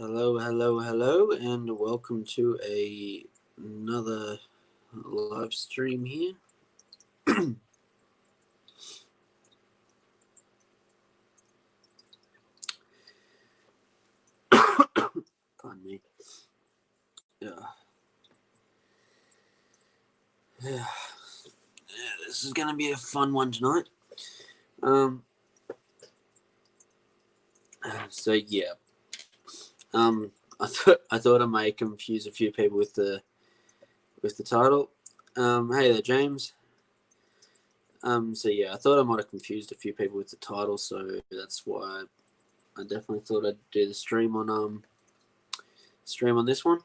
Hello, hello, hello, and welcome to another live stream here. Pardon me. Yeah. Yeah, this is gonna be a fun one tonight. Um. So yeah. I thought I might confuse a few people with the title. Hey there, James. So yeah, I thought I might have confused a few people with the title, so that's why I definitely thought I'd do the stream on this one.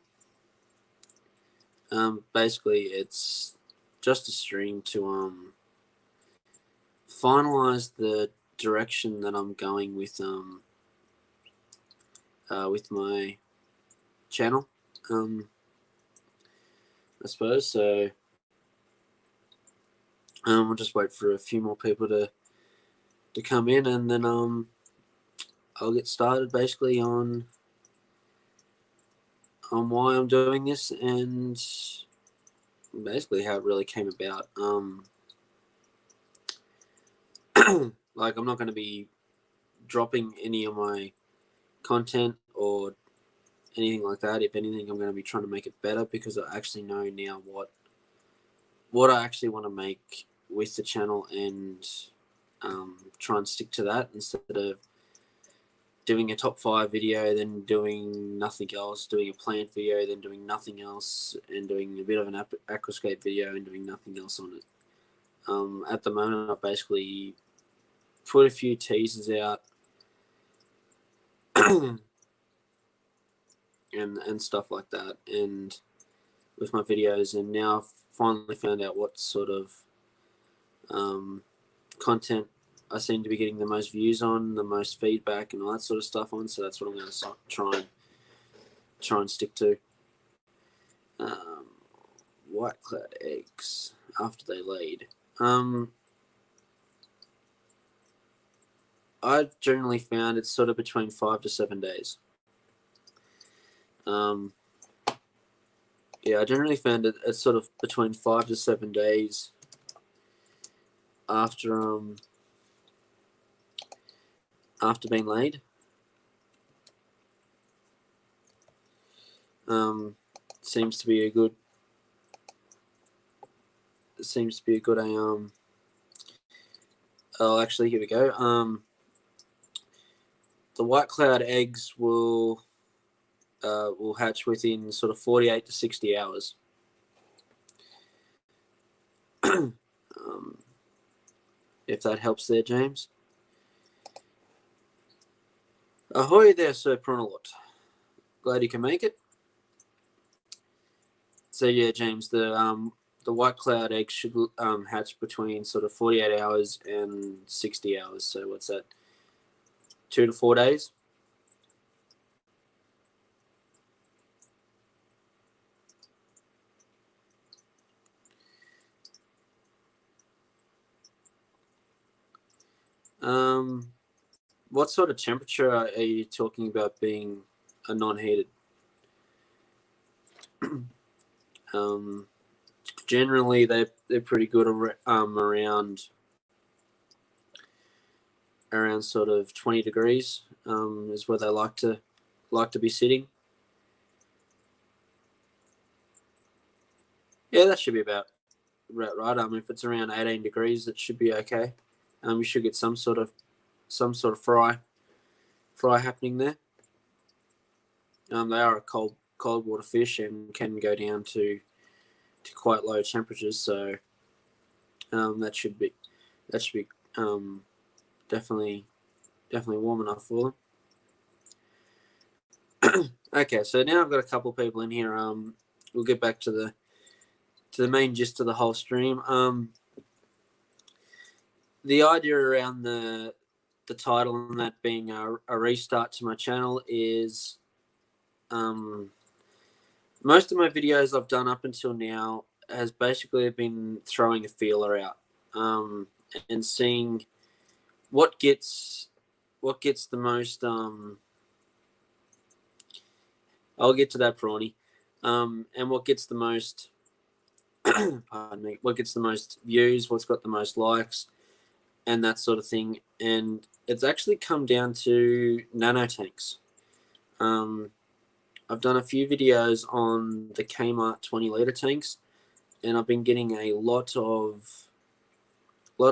Basically, it's just a stream to finalize the direction that I'm going with my channel. I suppose so. We'll just wait for a few more people to come in, and then I'll get started basically on why I'm doing this and basically how it really came about. Like, I'm not going to be dropping any of my content or anything like that. If anything, I'm going to be trying to make it better because I actually know now what I actually want to make with the channel, and try and stick to that instead of doing a top 5 video, then doing nothing else, doing a plant video, then doing nothing else, and doing a bit of an aquascape video and doing nothing else on it. At the moment, I've basically put a few teasers out and stuff like that, and with my videos, and now I've finally found out what sort of content I seem to be getting the most views on, the most feedback, and all that sort of stuff on. So that's what I'm going to try and stick to. White cloud eggs after they laid. I've generally found it's sort of between 5 to 7 days. Yeah, I generally found it's sort of between 5 to 7 days after being laid. Seems to be a good oh, actually, here we go. The white cloud eggs will hatch within sort of 48 to 60 hours. If that helps there, James. Ahoy there, Sir Pronalot. Glad you can make it. So yeah, James, the white cloud eggs should hatch between sort of 48 hours and 60 hours. So what's that? 2 to 4 days. What sort of temperature are you talking about being a non-heated? Generally, they're pretty good around sort of 20 degrees is where they like to be sitting. Yeah, that should be about right. If it's around 18 degrees, it should be okay. You should get some sort of fry happening there. They are a cold water fish and can go down to quite low temperatures, so that should be definitely warm enough for them. Okay, so now I've got a couple of people in here. We'll get back to the main gist of the whole stream. The idea around the title and that being a restart to my channel is most of my videos I've done up until now has basically been throwing a feeler out and seeing what gets the most I'll get to that, Prawny. And what gets the most, pardon me, what gets the most views, what's got the most likes, and that sort of thing. And it's actually come down to nanotanks. I've done a few videos on the Kmart 20-litre tanks, and I've been getting a lot of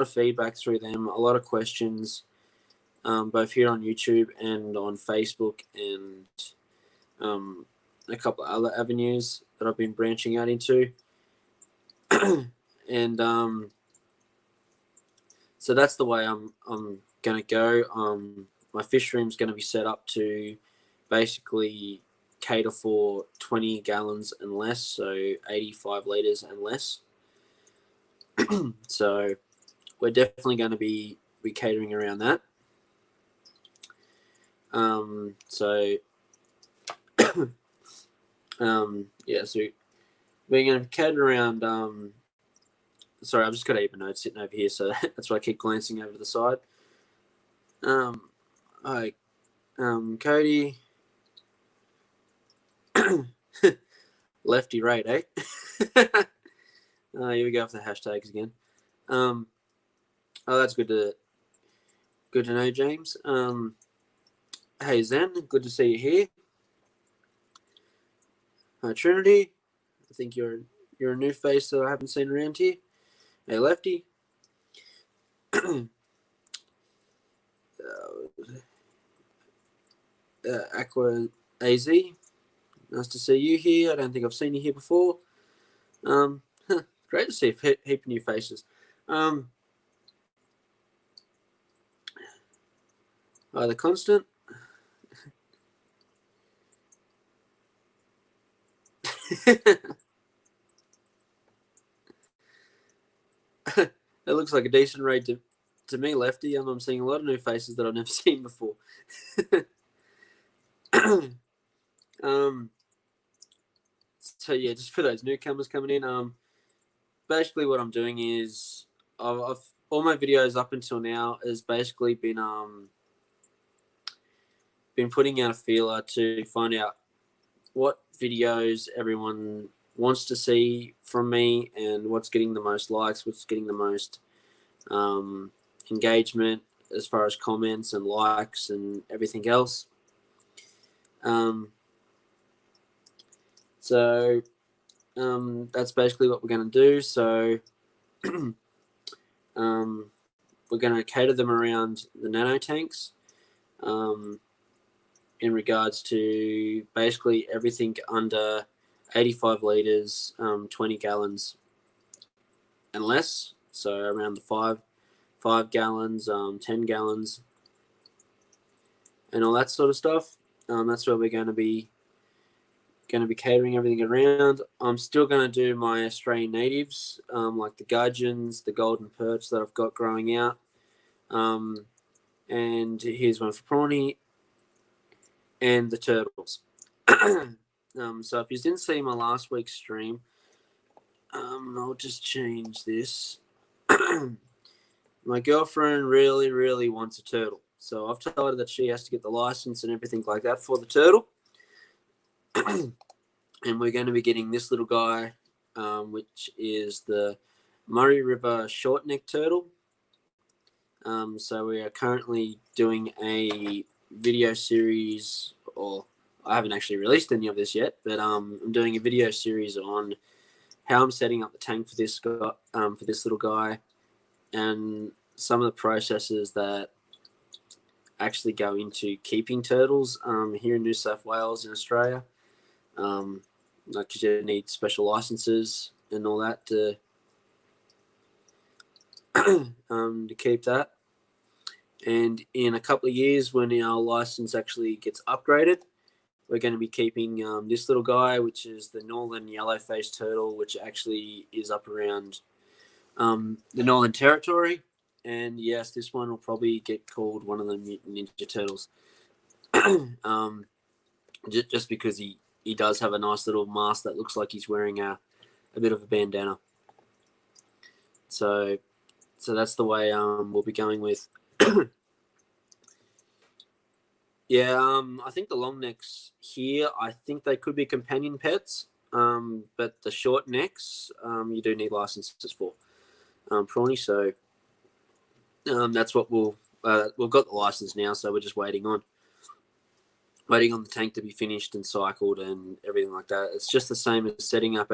feedback through them, a lot of questions, both here on YouTube and on Facebook, and a couple of other avenues that I've been branching out into. And so that's the way I'm going to go. My fish room's going to be set up to basically cater for 20 gallons and less, so 85 litres and less. So we're definitely going to be catering around that. So we're going to cater around. Sorry, I've just got a heap of notes sitting over here, so that's why I keep glancing over to the side. Hi, Cody. Lefty right, eh? Here we go with the hashtags again. Oh, that's good to know, James. Hey, Zen, good to see you here. Hi, Trinity. I think you're a new face that I haven't seen around here. Hey, Lefty. Aqua AZ. Nice to see you here. I don't think I've seen you here before. Great to see a heap of new faces. The Constant. It looks like a decent raid to me, Lefty. I'm seeing a lot of new faces that I've never seen before. So yeah, just for those newcomers coming in, basically what I'm doing is I've all my videos up until now has basically been putting out a feeler to find out what videos everyone wants to see from me and what's getting the most likes, what's getting the most engagement as far as comments and likes and everything else. So that's basically what we're going to do. So we're going to cater them around the nano tanks in regards to basically everything under 85 litres, 20 gallons and less. So around the 5 gallons, 10 gallons, and all that sort of stuff. That's where we're going to be catering everything around. I'm still going to do my Australian natives, like the gudgeons, the golden perch that I've got growing out. And here's one for Prawny, and the turtles. So if you didn't see my last week's stream, I'll just change this. My girlfriend really, really wants a turtle. So I've told her that she has to get the license and everything like that for the turtle. And we're going to be getting this little guy, which is the Murray River short-necked turtle. So we are currently doing a video series, or I haven't actually released any of this yet, but I'm doing a video series on how I'm setting up the tank for this little guy, and some of the processes that actually go into keeping turtles here in New South Wales in Australia. Because you need special licenses and all that to keep that. And in a couple of years, when our license actually gets upgraded, we're going to be keeping this little guy, which is the northern yellow-faced turtle, which actually is up around the Northern Territory. And yes, this one will probably get called one of the Mutant Ninja Turtles, just because he does have a nice little mask that looks like he's wearing a bit of a bandana. So that's the way we'll be going with. Yeah, I think the long necks here, I think they could be companion pets. But the short necks, you do need licenses for prawny. So that's what we've got the license now. So we're just waiting on the tank to be finished and cycled and everything like that. It's just the same as setting up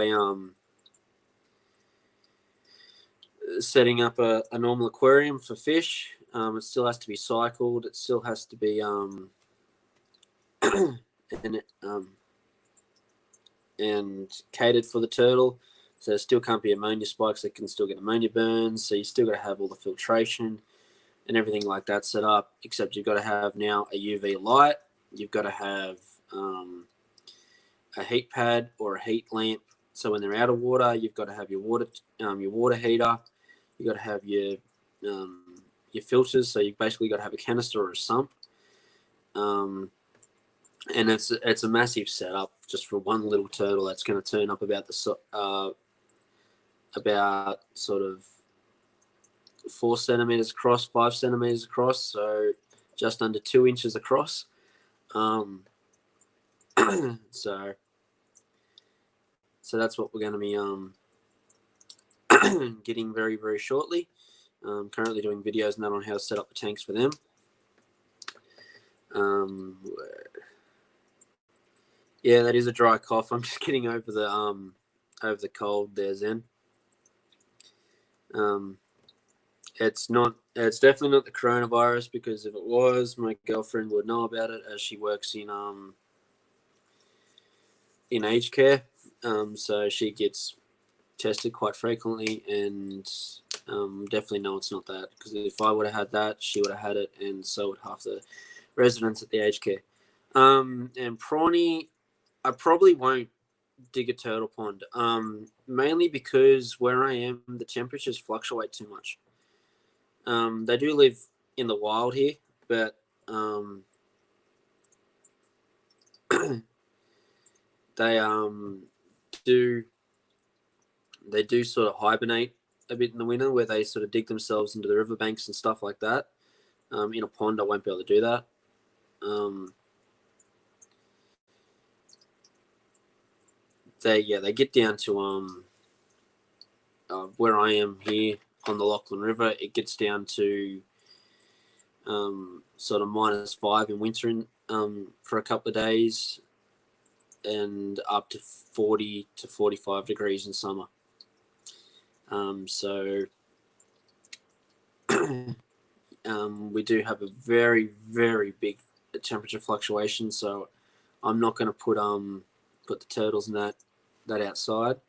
a normal aquarium for fish. It still has to be cycled. It still has to be and catered for the turtle. So there still can't be ammonia spikes. They can still get ammonia burns. So you still got to have all the filtration and everything like that set up. Except you've got to have now a UV light. You've got to have a heat pad or a heat lamp. So when they're out of water, you've got to have your water heater. You've got to have your filters. So you basically got to have a canister or a sump. And it's a massive setup just for one little turtle that's going to turn up about sort of 4 centimeters across, 5 centimeters across, so just under 2 inches across. So that's what we're going to be getting very, very shortly. Currently doing videos now on how to set up the tanks for them. Yeah, that is a dry cough. I'm just getting over the cold there, Zen. It's definitely not the coronavirus, because if it was, my girlfriend would know about it, as she works in aged care. So she gets tested quite frequently, and definitely know it's not that, because if I would have had that, she would have had it, and so would half the residents at the aged care. And prawny, I probably won't dig a turtle pond, mainly because where I am, the temperatures fluctuate too much. They do live in the wild here, but they do sort of hibernate a bit in the winter, where they sort of dig themselves into the riverbanks and stuff like that. In a pond, I won't be able to do that. They get down to where I am here on the Lachlan River. It gets down to sort of -5 in winter for a couple of days, and up to 40 to 45 degrees in summer. So we do have a very, very big temperature fluctuation. So I'm not going to put the turtles in that outside.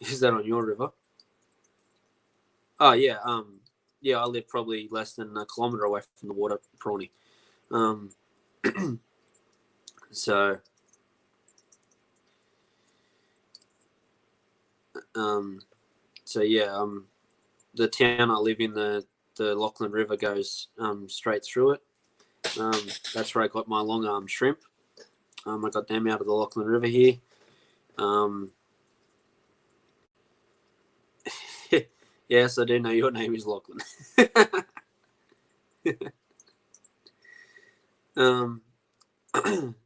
Is that on your river? Oh yeah. I live probably less than a kilometre away from the water, prawny. So yeah, the town I live in, the Lachlan River goes straight through it. That's where I got my long arm shrimp. I got them out of the Lachlan River here. Yes, I do know your name is Lachlan.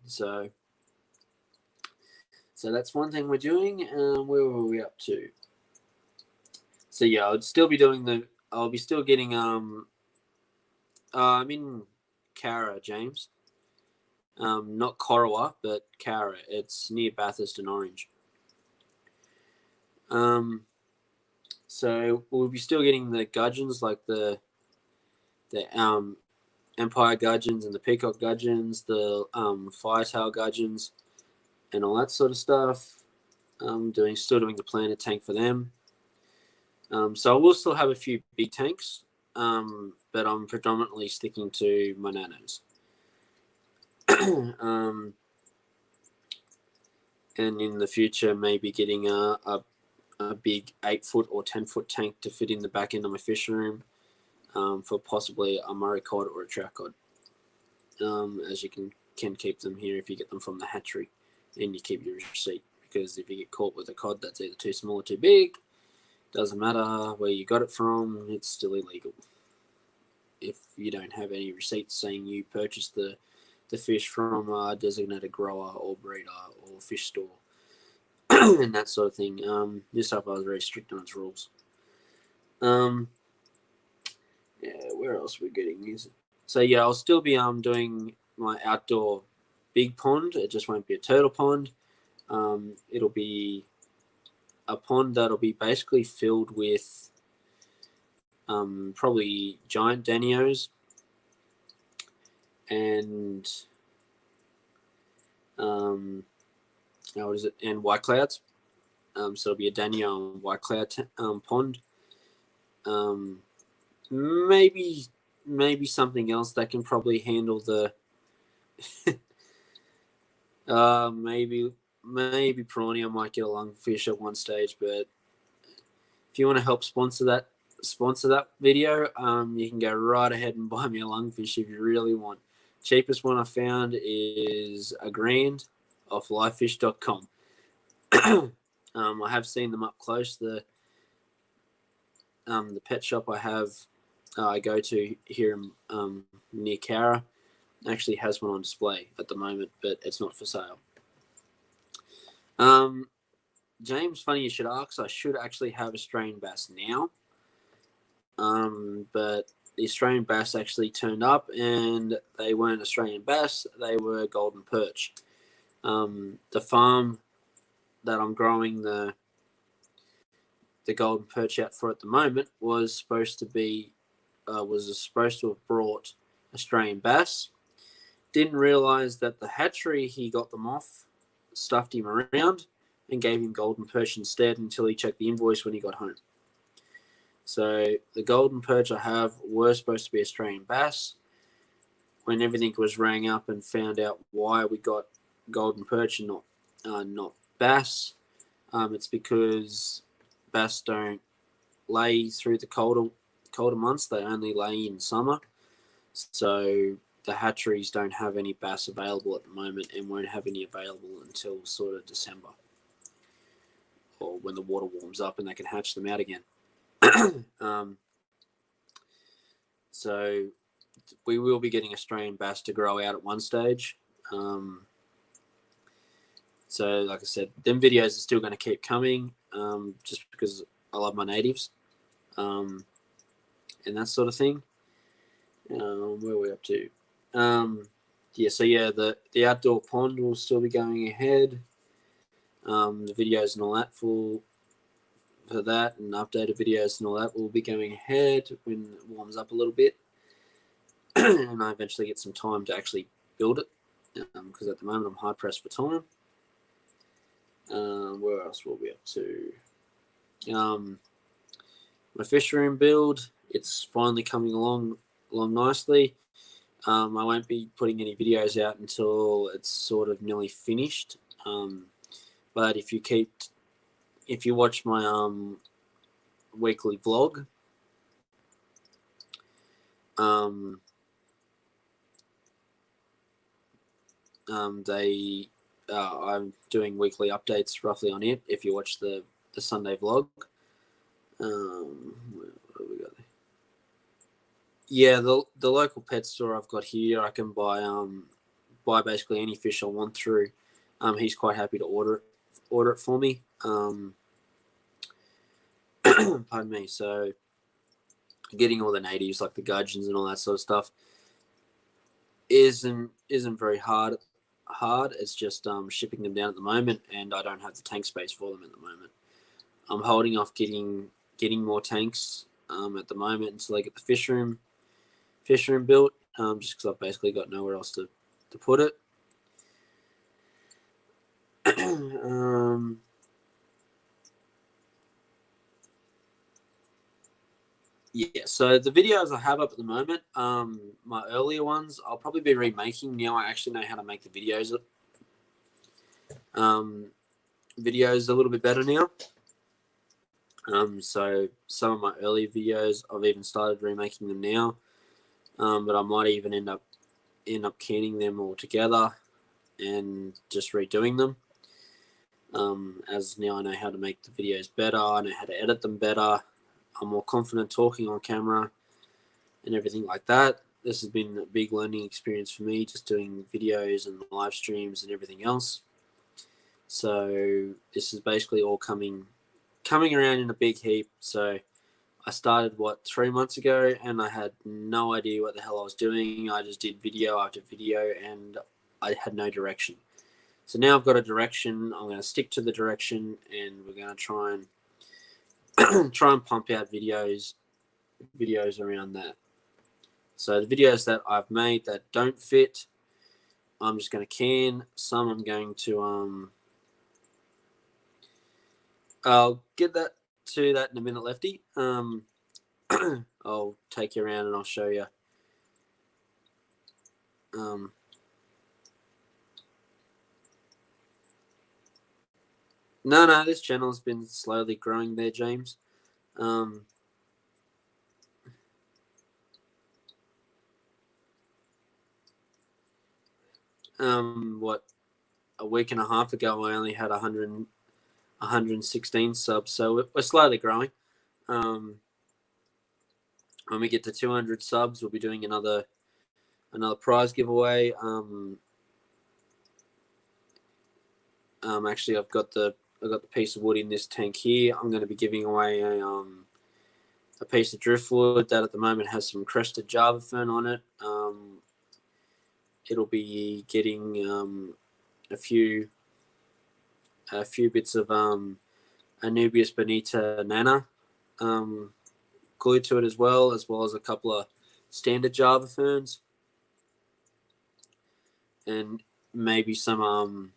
So that's one thing we're doing. Where were we up to? So yeah, I'll be still getting I'm in Cara, James. Not Corowa, but Cara. It's near Bathurst and Orange. So we'll be still getting the gudgeons, like the Empire gudgeons and the peacock gudgeons, the firetail gudgeons, and all that sort of stuff. Still doing the planted tank for them. So I will still have a few big tanks, but I'm predominantly sticking to my nanos. And in the future, maybe getting a big 8-foot or 10-foot tank to fit in the back end of my fish room, for possibly a Murray cod or a trout cod. As you can keep them here if you get them from the hatchery, and you keep your receipt, because if you get caught with a cod that's either too small or too big, Doesn't matter where you got it from, it's still illegal. If you don't have any receipts saying you purchased the fish from a designated grower or breeder or fish store and that sort of thing. New South Wales is very strict on its rules. Yeah, where else are we getting music? So yeah, I'll still be doing my outdoor big pond. It just won't be a turtle pond. It'll be a pond that'll be basically filled with probably giant danios and what is it? And white clouds. So it'll be a danio and white cloud pond. Maybe something else that can probably handle the maybe Piranha might get a lungfish at one stage, but if you want to help sponsor that video, you can go right ahead and buy me a lungfish if you really want. Cheapest one I found is $1,000 off livefish.com. I have seen them up close. The pet shop I go to here near Cowra actually has one on display at the moment, but it's not for sale. James, funny you should ask. I should actually have Australian bass now, but the Australian bass actually turned up, and they weren't Australian bass. They were golden perch. The farm that I'm growing the golden perch out for at the moment was supposed to have brought Australian bass. Didn't realize that the hatchery he got them off stuffed him around and gave him golden perch instead until he checked the invoice when he got home. So the golden perch I have were supposed to be Australian bass. When everything was rang up and found out why we got golden perch and not bass, it's because bass don't lay through the colder months. They only lay in summer. So the hatcheries don't have any bass available at the moment and won't have any available until sort of December, or when the water warms up and they can hatch them out again. So we will be getting Australian bass to grow out at one stage. So like I said, them videos are still going to keep coming, just because I love my natives, and that sort of thing. Where are we up to? The outdoor pond will still be going ahead. The videos and all that for that, and updated videos and all that will be going ahead when it warms up a little bit, and I eventually get some time to actually build it, because at the moment I'm hard pressed for time. Where else will we up to? My fish room build, it's finally coming along nicely. I won't be putting any videos out until it's sort of nearly finished. But if you watch my weekly vlog, I'm doing weekly updates roughly on it. If you watch the Sunday vlog, what have we got there? Yeah, the local pet store I've got here, I can buy basically any fish I want through. He's quite happy to order it for me. Pardon me. So getting all the natives like the gudgeons and all that sort of stuff isn't very hard. It's just shipping them down at the moment, and I don't have the tank space for them at the moment. I'm holding off getting more tanks at the moment until I get the fish room built, just because I've basically got nowhere else to put it. Yeah, so the videos I have up at the moment, my earlier ones, I'll probably be remaking. Now I actually know how to make the videos a little bit better now. So some of my earlier videos, I've even started remaking them now, but I might even end up canning them all together and just redoing them. as now I know how to make the videos better. I know how to edit them better. I'm more confident talking on camera and everything like that. This has been a big learning experience for me, just doing videos and live streams and everything else. So this is basically all coming around in a big heap. So I started 3 months ago, and I had no idea what the hell I was doing. I just did video after video, and I had no direction. So now I've got a direction. I'm going to stick to the direction, and we're going to try and pump out videos around that. So the videos that I've made that don't fit, I'm just going to can. Some I'm going to I'll get to that in a minute, Lefty. I'll take you around and I'll show you. No, this channel's been slowly growing there, James. What, a week and a half ago, I only had 116 subs, so we're slowly growing. When we get to 200 subs, we'll be doing another prize giveaway. Actually, I've got the piece of wood in this tank here. I'm going to be giving away a piece of driftwood that at the moment has some crested Java fern on it. It'll be getting a few bits of Anubias bonita nana glued to it as well as a couple of standard Java ferns, and maybe some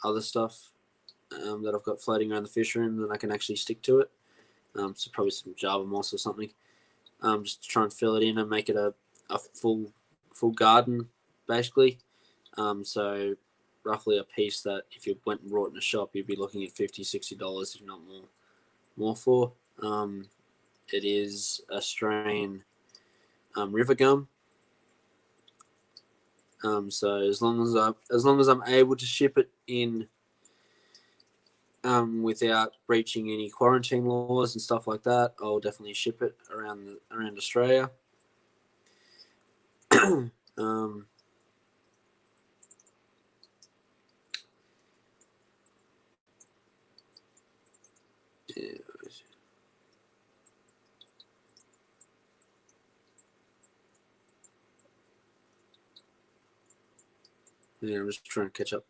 other stuff that I've got floating around the fish room that I can actually stick to it. So probably some Java moss or something. Just to try and fill it in and make it a full garden, basically. So roughly a piece that if you went and bought in a shop, you'd be looking at $50-$60, if not more for. It is Australian river gum. So as long as I'm able to ship it in without breaching any quarantine laws and stuff like that, I'll definitely ship it around Australia. Yeah, I'm just trying to catch up.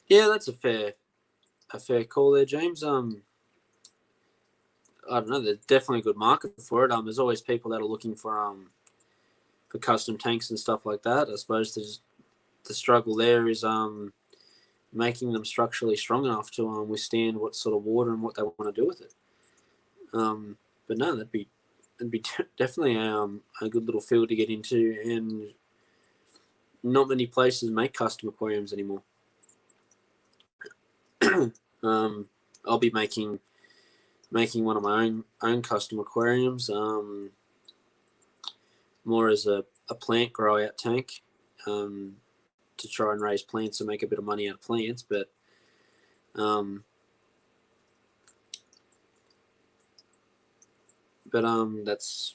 Yeah, that's a fair call there, James. I don't know. There's definitely a good market for it. There's always people that are looking for custom tanks and stuff like that. I suppose the struggle there is making them structurally strong enough to withstand what sort of water and what they want to do with it. But no, that'd be definitely a good little field to get into, and not many places make custom aquariums anymore. I'll be making one of my own custom aquariums, more as a plant grow out tank, to try and raise plants and make a bit of money out of plants. But that's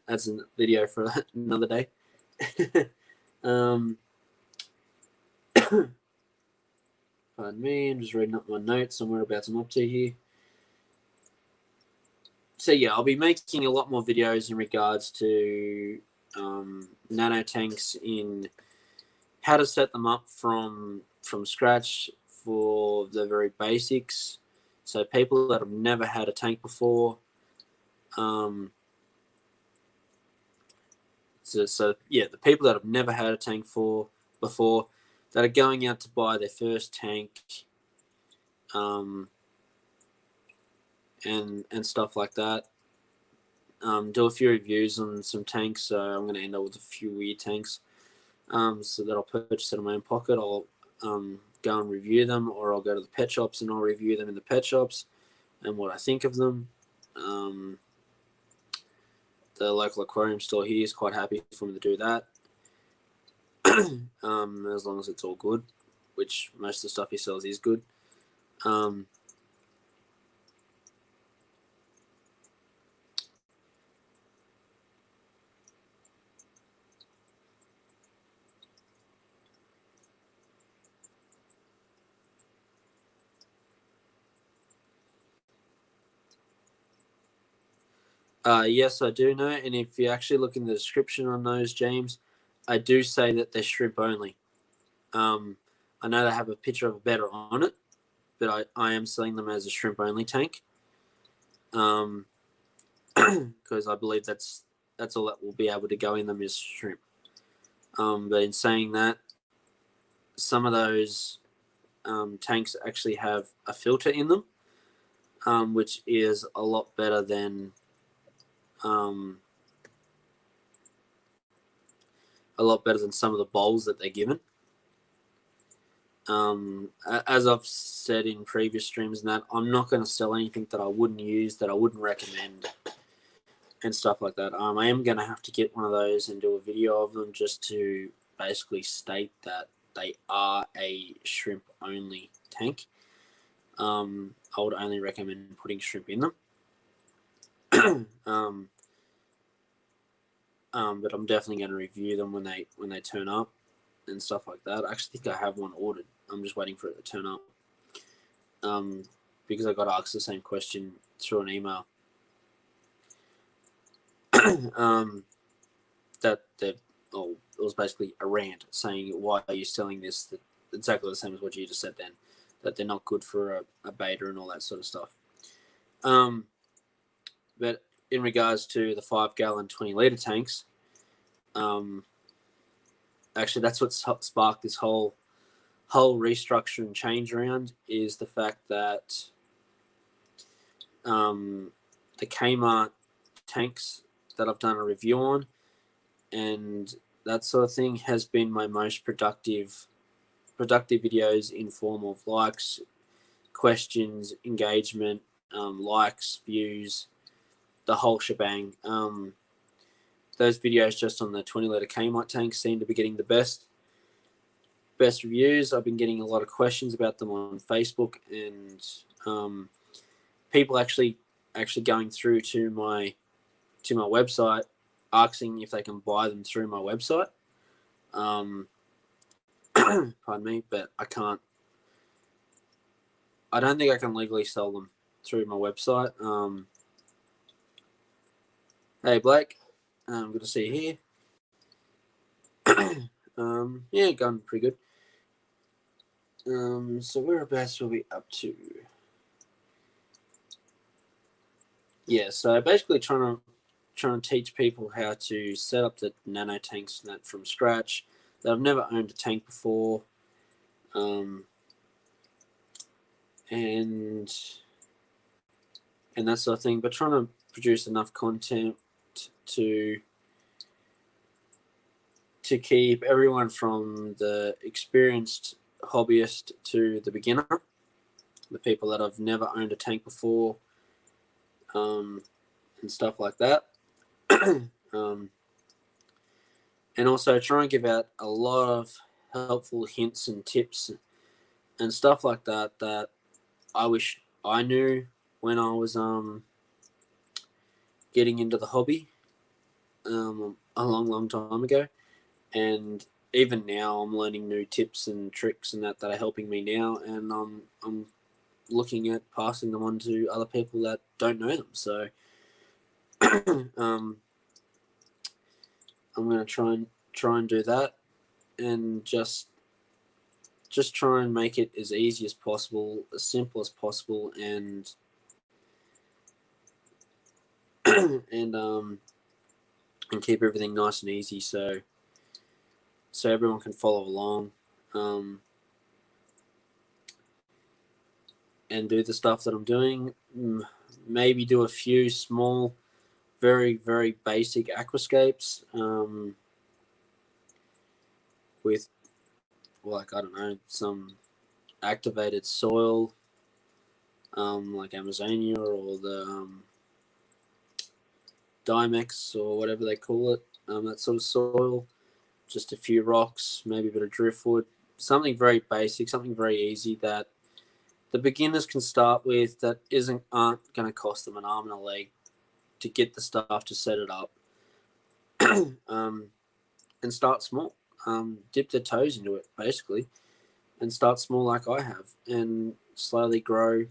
a video for another day. Pardon me, I'm just reading up my notes on whereabouts I'm up to here. So yeah, I'll be making a lot more videos in regards to nano tanks, in how to set them up from scratch for the very basics. So people that have never had a tank before, so yeah, the people that have never had a tank before, that are going out to buy their first tank, and stuff like that. Do a few reviews on some tanks. So I'm going to end up with a few weird tanks, so that I'll purchase it in my own pocket. I'll go and review them, or I'll go to the pet shops and I'll review them in the pet shops and what I think of them. the local aquarium store here is quite happy for me to do that. As long as it's all good, which most of the stuff he sells is good. Yes, I do know. And if you actually look in the description on those, James, I do say that they're shrimp only. I know they have a picture of a betta on it, but I am selling them as a shrimp only tank. Because I believe that's all that will be able to go in them is shrimp. But in saying that, some of those tanks actually have a filter in them, which is a lot better than some of the bowls that they're given. As I've said in previous streams, and that I'm not going to sell anything that I wouldn't use, that I wouldn't recommend, and stuff like that. I am going to have to get one of those and do a video of them just to basically state that they are a shrimp only tank. I would only recommend putting shrimp in them. But I'm definitely going to review them when they turn up and stuff like that. I actually think I have one ordered. I'm just waiting for it to turn up. Because I got asked the same question through an email. It was basically a rant saying, why are you selling this? Exactly the same as what you just said then, that they're not good for a beta and all that sort of stuff. But in regards to the 5-gallon, 20-litre tanks, actually that's what sparked this whole restructure and change around, is the fact that the Kmart tanks that I've done a review on and that sort of thing has been my most productive videos in form of likes, questions, engagement, likes, views, the whole shebang. Those videos just on the 20-litre Kmart tanks seem to be getting the best reviews. I've been getting a lot of questions about them on Facebook, and people actually going through to my website asking if they can buy them through my website. Pardon me, but I can't. I don't think I can legally sell them through my website. Hey Blake, good to see you here. Yeah, going pretty good. So whereabouts will we up to? Yeah, so basically trying to teach people how to set up the nano tanks and that from scratch. That I've never owned a tank before, and that sort of thing. But trying to produce enough content to keep everyone from the experienced hobbyist to the beginner, the people that have never owned a tank before, and stuff like that. And also try and give out a lot of helpful hints and tips and stuff like that I wish I knew when I was getting into the hobby a long time ago. And even now I'm learning new tips and tricks and that are helping me now, and I'm looking at passing them on to other people that don't know them. So I'm going to try and do that, and just try and make it as easy as possible, as simple as possible, and and keep everything nice and easy so everyone can follow along, and do the stuff that I'm doing. Maybe do a few small, very, very basic aquascapes with, like, I don't know, some activated soil, like Amazonia or the Dimex or whatever they call it, that sort of soil, just a few rocks, maybe a bit of driftwood, something very basic, something very easy that the beginners can start with that aren't going to cost them an arm and a leg to get the stuff to set it up. And start small. Dip their toes into it, basically, and start small like I have, and slowly grow.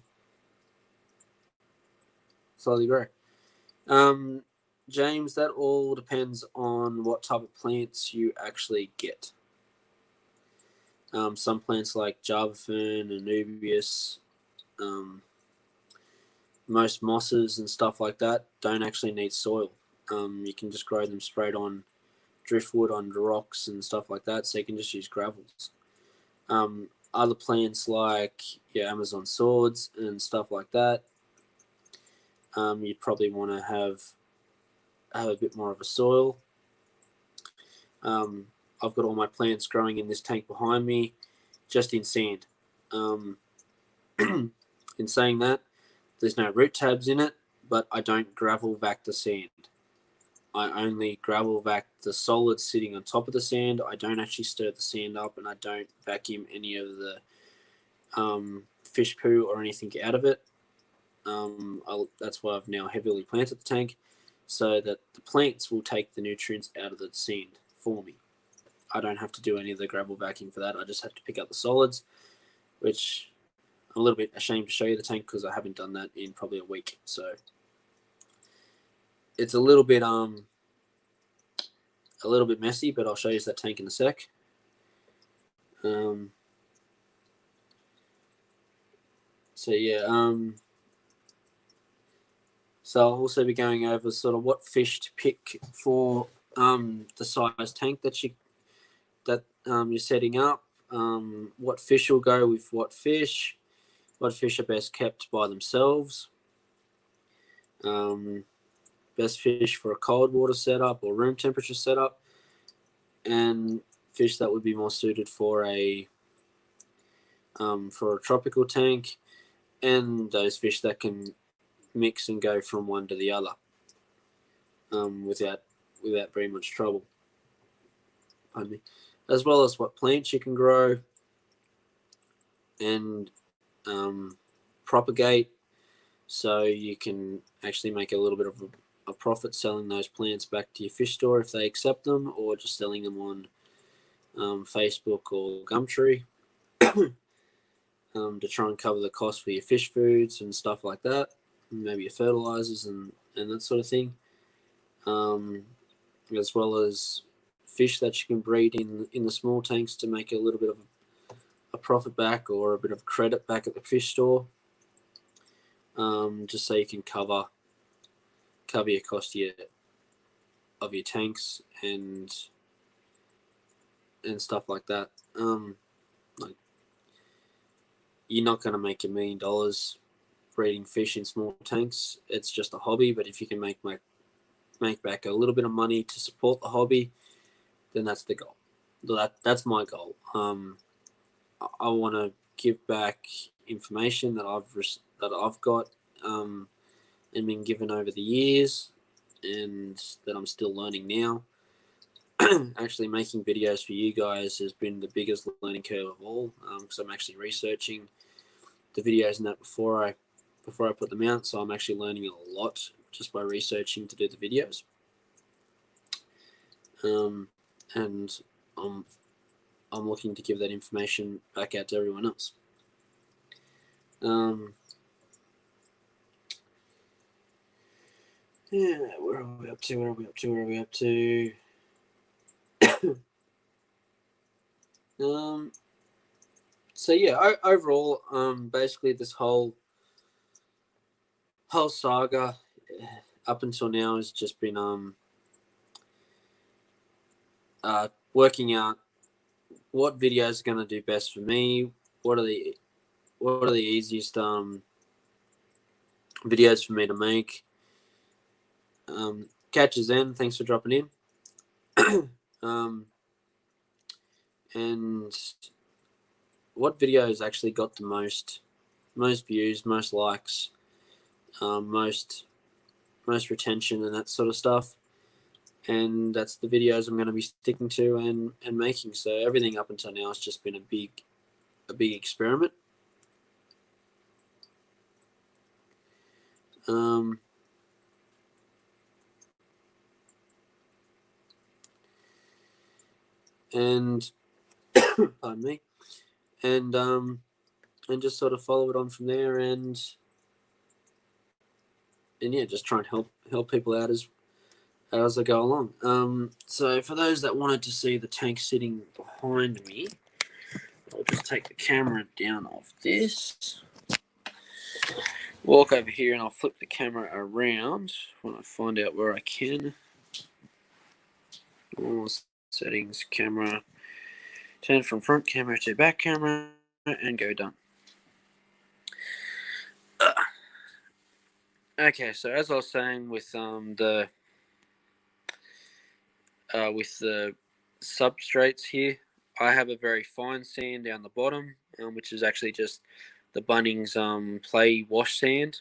James, that all depends on what type of plants you actually get. Some plants like Java fern, Anubias, most mosses and stuff like that don't actually need soil. You can just grow them straight on driftwood, on rocks and stuff like that, so you can just use gravels. Other plants like your Amazon swords and stuff like that, you'd probably want to have a bit more of a soil. I've got all my plants growing in this tank behind me, just in sand. In saying that, there's no root tabs in it, but I don't gravel vac the sand. I only gravel vac the solids sitting on top of the sand. I don't actually stir the sand up, and I don't vacuum any of the fish poo or anything out of it. That's why I've now heavily planted the tank, so that the plants will take the nutrients out of the sand for me. I don't have to do any of the gravel vacuum for that. I just have to pick up the solids, which I'm a little bit ashamed to show you the tank because I haven't done that in probably a week. So it's a little bit messy, but I'll show you that tank in a sec. So yeah, so I'll also be going over sort of what fish to pick for the size tank that you're setting up. What fish will go with what fish are best kept by themselves. Best fish for a cold water setup or room temperature setup, and fish that would be more suited for a tropical tank, and those fish that can mix and go from one to the other without very much trouble. Pardon me. As well as what plants you can grow and propagate, so you can actually make a little bit of a profit selling those plants back to your fish store if they accept them, or just selling them on Facebook or Gumtree to try and cover the cost for your fish foods and stuff like that, maybe your fertilizers and that sort of thing, as well as fish that you can breed in the small tanks to make a little bit of a profit back or a bit of credit back at the fish store, just so you can cover your cost of your tanks and stuff like that. Like, you're not going to make $1 million breeding fish in small tanks. It's just a hobby, but if you can make back a little bit of money to support the hobby, then that's the goal. That's my goal. I want to give back information that I've got and been given over the years, and that I'm still learning now. Actually, making videos for you guys has been the biggest learning curve of all, because I'm actually researching the videos and that before I put them out. So I'm actually learning a lot just by researching to do the videos. And I'm looking to give that information back out to everyone else. Yeah, where are we up to? So yeah, overall, basically this whole saga up until now has just been working out what videos are going to do best for me. What are the easiest videos for me to make? Catches in. Thanks for dropping in. And what videos actually got the most views, most likes, most most retention and that sort of stuff. And that's the videos I'm going to be sticking to and making. So everything up until now has just been a big experiment. And pardon me, and just sort of follow it on from there, and yeah, just try and help people out as I go along. So for those that wanted to see the tank sitting behind me, I'll just take the camera down off this, walk over here, and I'll flip the camera around when I find out where I can. All settings, camera, turn from front camera to back camera, and go done. Okay, so as I was saying with the substrates here, I have a very fine sand down the bottom, which is actually just the Bunnings Play Wash Sand.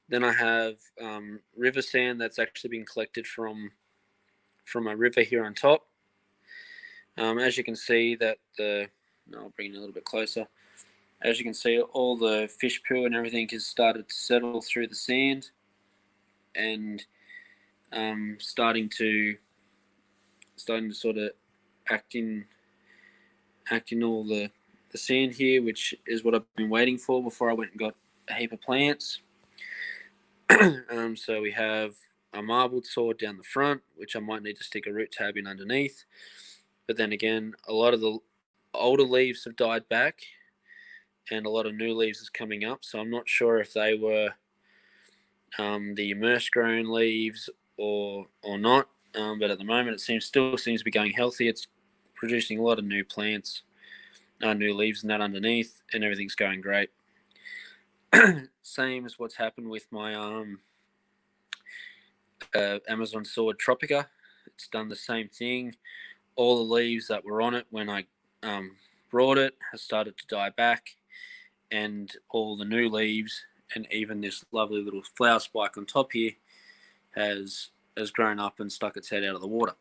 Then I have river sand that's actually been collected from a river here on top. As you can see that I'll bring it a little bit closer. As you can see, all the fish poo and everything has started to settle through the sand, and starting to sort of act in all the sand here, which is what I've been waiting for before I went and got a heap of plants. So we have a marbled sword down the front, which I might need to stick a root tab in underneath. But then again, a lot of the older leaves have died back, and a lot of new leaves is coming up. So I'm not sure if they were the immerse grown leaves or not. But at the moment, it still seems to be going healthy. It's producing a lot of new plants, new leaves and that underneath, and everything's going great. Same as what's happened with my Amazon sword Tropica. It's done the same thing. All the leaves that were on it when I brought it has started to die back, and all the new leaves and even this lovely little flower spike on top here has grown up and stuck its head out of the water.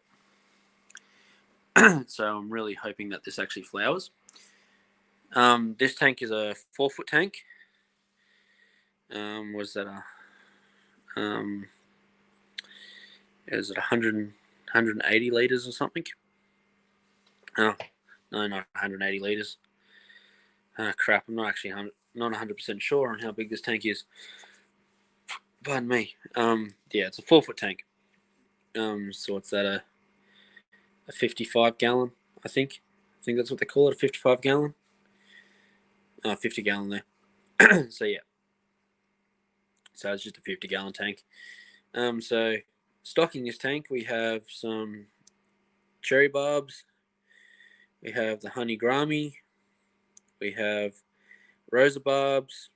So I'm really hoping that this actually flowers. This tank is a 4-foot tank. Was that is it 180 liters or something? Oh, no, not 180 liters. Crap, I'm not actually not 100% sure on how big this tank is. Pardon me. Yeah, it's a 4-foot tank. So what's that? A 55 gallon, I think. I think that's what they call it, a 55 gallon. 50 gallon there. So yeah. So it's just a 50 gallon tank. So stocking this tank, we have some cherry barbs. We have the honey Grami. We have rosa barbs.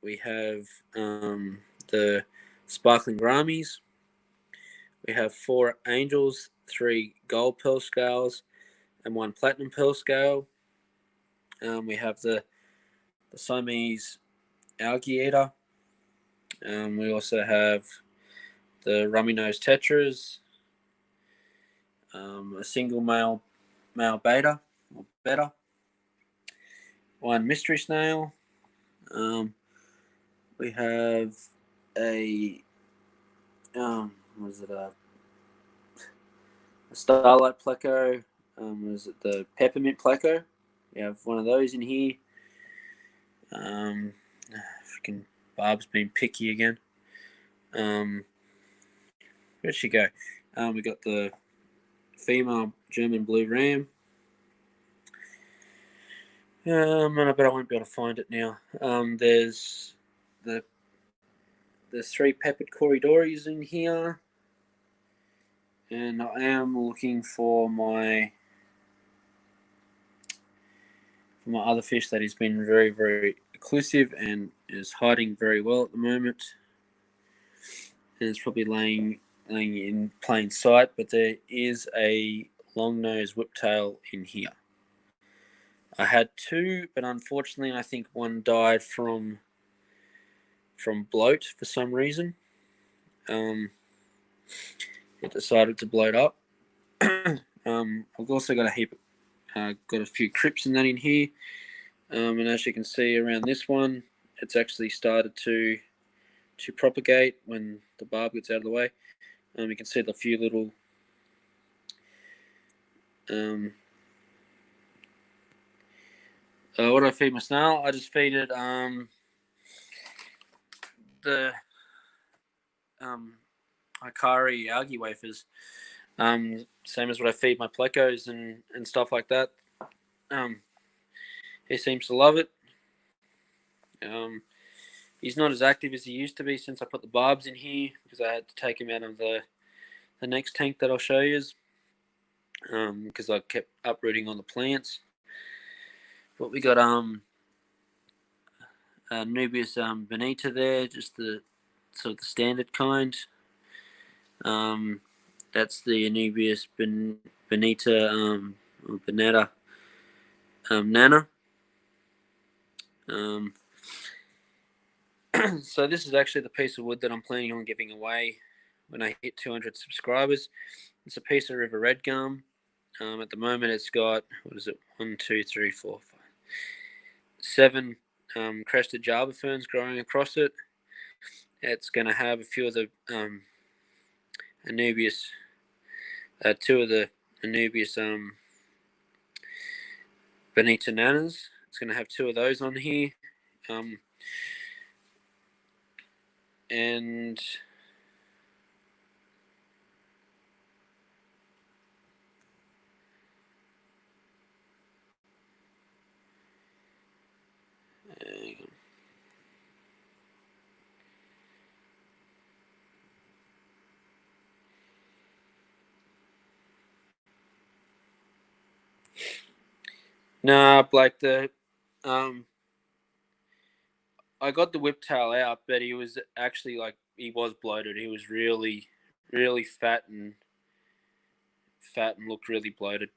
We have the sparkling Gramis. We have 4 angels, 3 gold pearl scales, and 1 platinum pearl scale. We have the Siamese algae eater. We also have the rummy nose tetras, a single male beta or beta, 1 mystery snail. We have a was it a starlight pleco? Was it the peppermint pleco? We have one of those in here. Freaking Barb's been picky again. Where'd she go? We got the female German blue ram. But I won't be able to find it now. There's 3 peppered corridoris in here, and I am looking for my other fish that has been very, very elusive and is hiding very well at the moment. And it's probably laying in plain sight, but there is a long-nosed whiptail in here. I had 2, but unfortunately I think one died from bloat for some reason. it decided to bloat up. I've also got got a few crypts and that in here, and as you can see around this one, it's actually started to propagate when the barb gets out of the way. You can see the few little what do I feed my snail? I just feed it the Hikari algae wafers, same as what I feed my plecos and stuff like that. He seems to love it. He's not as active as he used to be since I put the barbs in here, because I had to take him out of the next tank that I'll show you, because I kept uprooting on the plants. But we got Nubius bonita there, just the sort of the standard kind. That's the Nubius bonita or bonetta nana. So this is actually the piece of wood that I'm planning on giving away when I hit 200 subscribers. It's a piece of River Red Gum. At the moment, it's got, what is it, 1, 2, 3, 4, 5, 7 crested Java ferns growing across it. It's going to have a few of the Anubias, 2 of the Anubias bonita nanas. It's going to have 2 of those on here. And nah, like I got the whiptail out, but he was actually he was bloated. He was really, really fat and looked really bloated.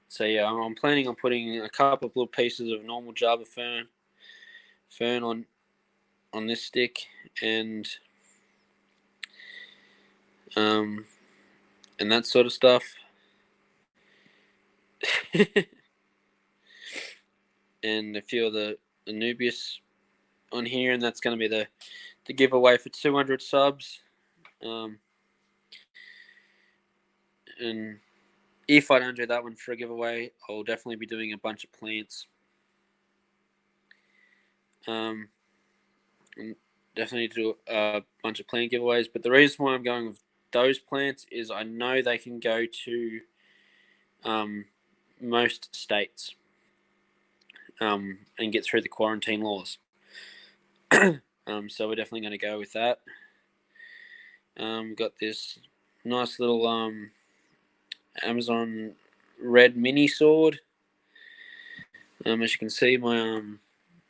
So yeah, I'm planning on putting a couple of little pieces of normal Java fern on this stick, and that sort of stuff. And a few of the Anubias on here, and that's going to be the giveaway for 200 subs. And if I don't do that one for a giveaway, I'll definitely be doing a bunch of plants. And definitely do a bunch of plant giveaways. But the reason why I'm going with those plants is I know they can go to most states and get through the quarantine laws. So we're definitely going to go with that. Got this nice little Amazon red mini sword. As you can see, my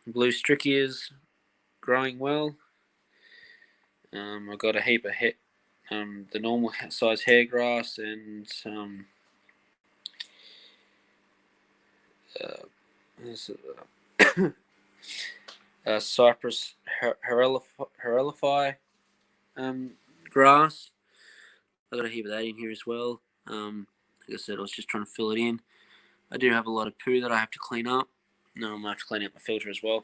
blue Strickia is growing well. I've got a heap of the normal size hair grass and Cypress Herelify grass. I've got a heap of that in here as well. Like I said, I was just trying to fill it in. I do have a lot of poo that I have to clean up. No, I'm going to have to clean up my filter as well.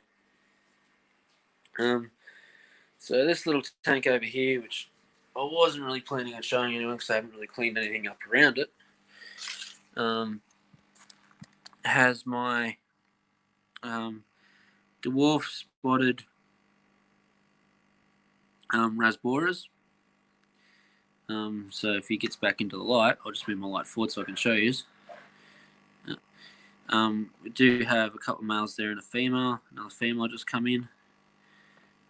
So this little tank over here, which I wasn't really planning on showing anyone because I haven't really cleaned anything up around it, has my dwarf spotted Rasboras. So if he gets back into the light, I'll just move my light forward so I can show you. We do have a couple of males there and a female. Another female just come in.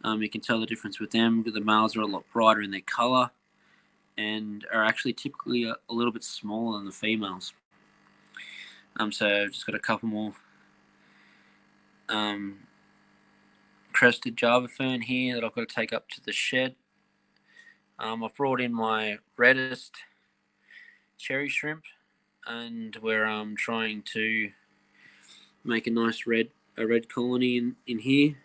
You can tell the difference with them. The males are a lot brighter in their color and are actually typically a little bit smaller than the females. So I've just got a couple more crested Java fern here that I've got to take up to the shed. I've brought in my reddest cherry shrimp, and we're trying to make a nice red red colony in here.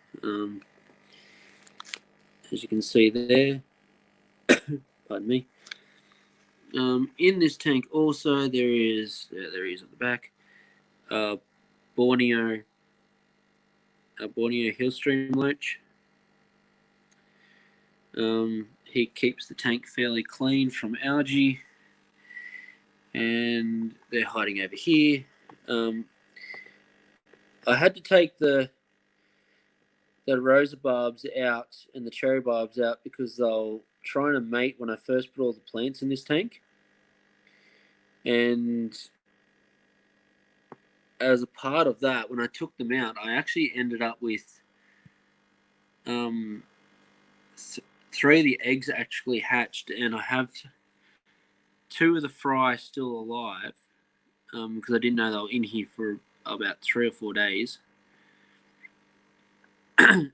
As you can see there. Pardon me. In this tank also there is at the back, Borneo Hillstream Loach. He keeps the tank fairly clean from algae, and they're hiding over here. I had to take the rosa barbs out and the cherry barbs out because they'll trying to mate when I first put all the plants in this tank. And as a part of that, when I took them out, I actually ended up with 3 of the eggs actually hatched, and I have 2 of the fry still alive because I didn't know they were in here for about 3 or 4 days. No,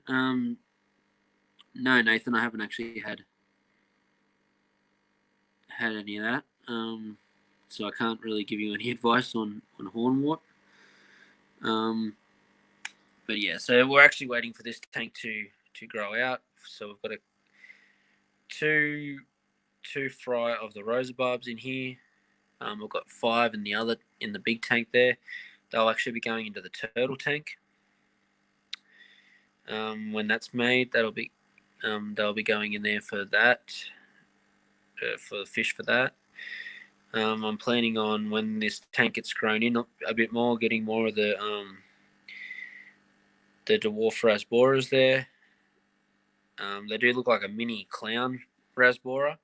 Nathan, I haven't actually had any of that. So I can't really give you any advice on hornwort. But yeah, so we're actually waiting for this tank to grow out. So we've got two fry of the rosa barbs in here. We've got 5 in the big tank there. They'll actually be going into the turtle tank. When that's made, they'll be going in there for that, for the fish for that. I'm planning on, when this tank gets grown in a bit more, getting more of the dwarf rasboras there. They do look like a mini clown rasbora,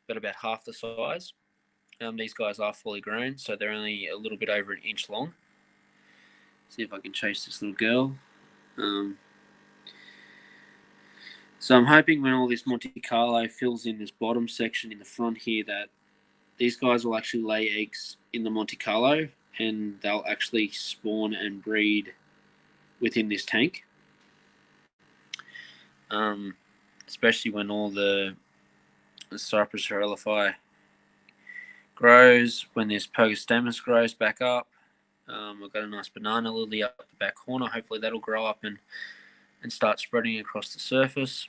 but about half the size. These guys are fully grown, so they're only a little bit over an inch long. See if I can chase this little girl. So I'm hoping when all this Monte Carlo fills in this bottom section in the front here, that these guys will actually lay eggs in the Monte Carlo, and they'll actually spawn and breed within this tank. Especially when all the Cyprus aurelify grows, when this Pogostemus grows back up. I've got a nice banana lily up the back corner. Hopefully that'll grow up and start spreading across the surface.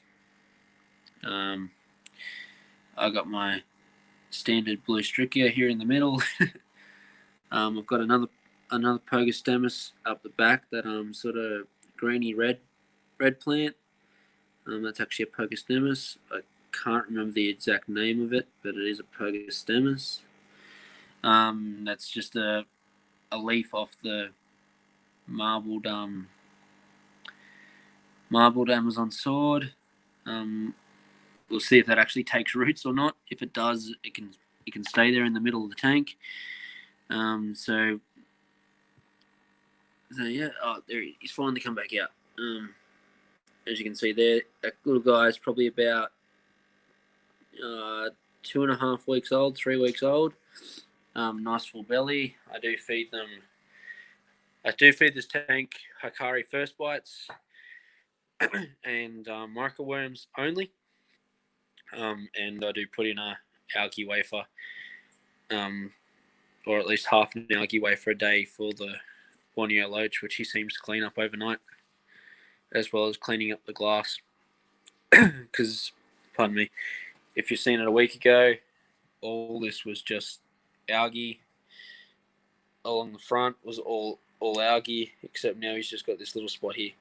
I got my standard blue Strichia here in the middle. I've got another Pogostemus up the back that sort of greeny red plant. That's actually a Pogostemus. I can't remember the exact name of it, but it is a Pogostemus. That's just a leaf off the marbled Amazon sword. We'll see if that actually takes roots or not. If it does, it can stay there in the middle of the tank. So yeah. Oh, there he's finally come back out. As you can see there, that little guy is probably about 2.5 weeks old, 3 weeks old. Nice full belly. I do feed this tank Hikari first bites and microworms only. And I do put in a algae wafer, or at least half an algae wafer a day for the Borneo Loach, which he seems to clean up overnight, as well as cleaning up the glass. Because, pardon me, if you've seen it a week ago, all this was just algae. Along the front was all algae, except now he's just got this little spot here.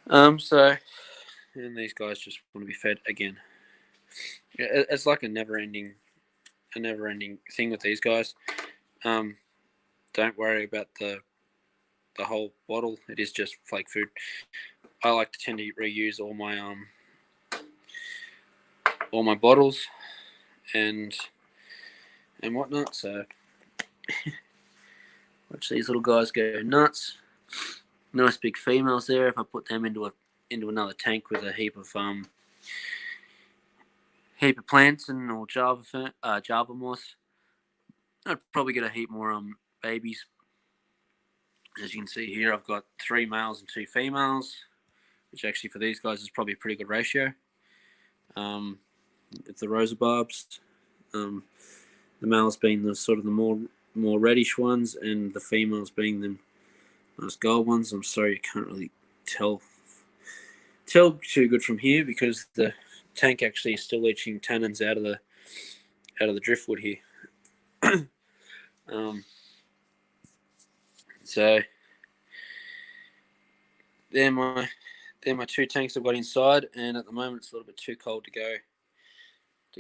So, and these guys just want to be fed again. It's like a never-ending thing with these guys. Don't worry about the whole bottle. It is just flake food. I like to tend to reuse all my bottles and whatnot. So watch these little guys go nuts. Nice big females there. If I put them into another tank with a heap of plants or Java moss, I'd probably get a heap more babies. As you can see here, I've got 3 males and 2 females, which actually for these guys is probably a pretty good ratio. With the rosa barbs, the males being the sort of the more reddish ones, and the females being Those gold ones, I'm sorry you can't really tell too good from here because the tank actually is still leaching tannins out of the driftwood here. So they're my two tanks I've got inside, and at the moment it's a little bit too cold to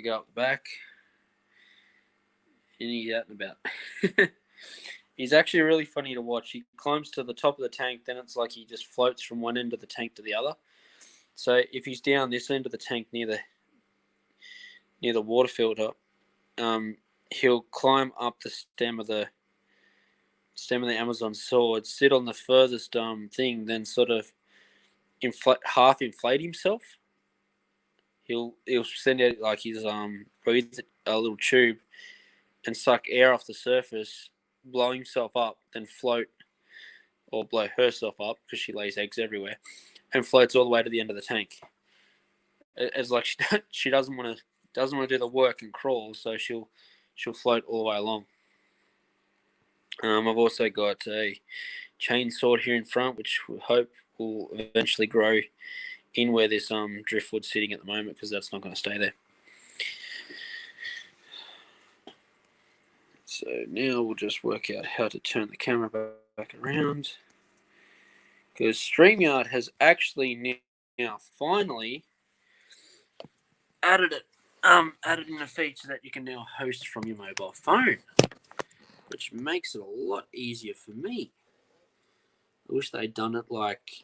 go up the back. And he's out and about. He's actually really funny to watch. He climbs to the top of the tank, then it's like he just floats from one end of the tank to the other. So if he's down this end of the tank near the water filter, he'll climb up the stem of the Amazon sword, sit on the furthest thing, then sort of half inflate himself. He'll send out like his breathe a little tube and suck air off the surface, blow himself up, then float or blow herself up because she lays eggs everywhere, and floats all the way to the end of the tank. It's like she doesn't want to do the work and crawl, so she'll float all the way along. I've also got a chain sword here in front, which we hope will eventually grow in where this driftwood's sitting at the moment, because that's not going to stay there. So now we'll just work out how to turn the camera back around, because StreamYard has actually now finally added in a feature that you can now host from your mobile phone, which makes it a lot easier for me. I wish they'd done it like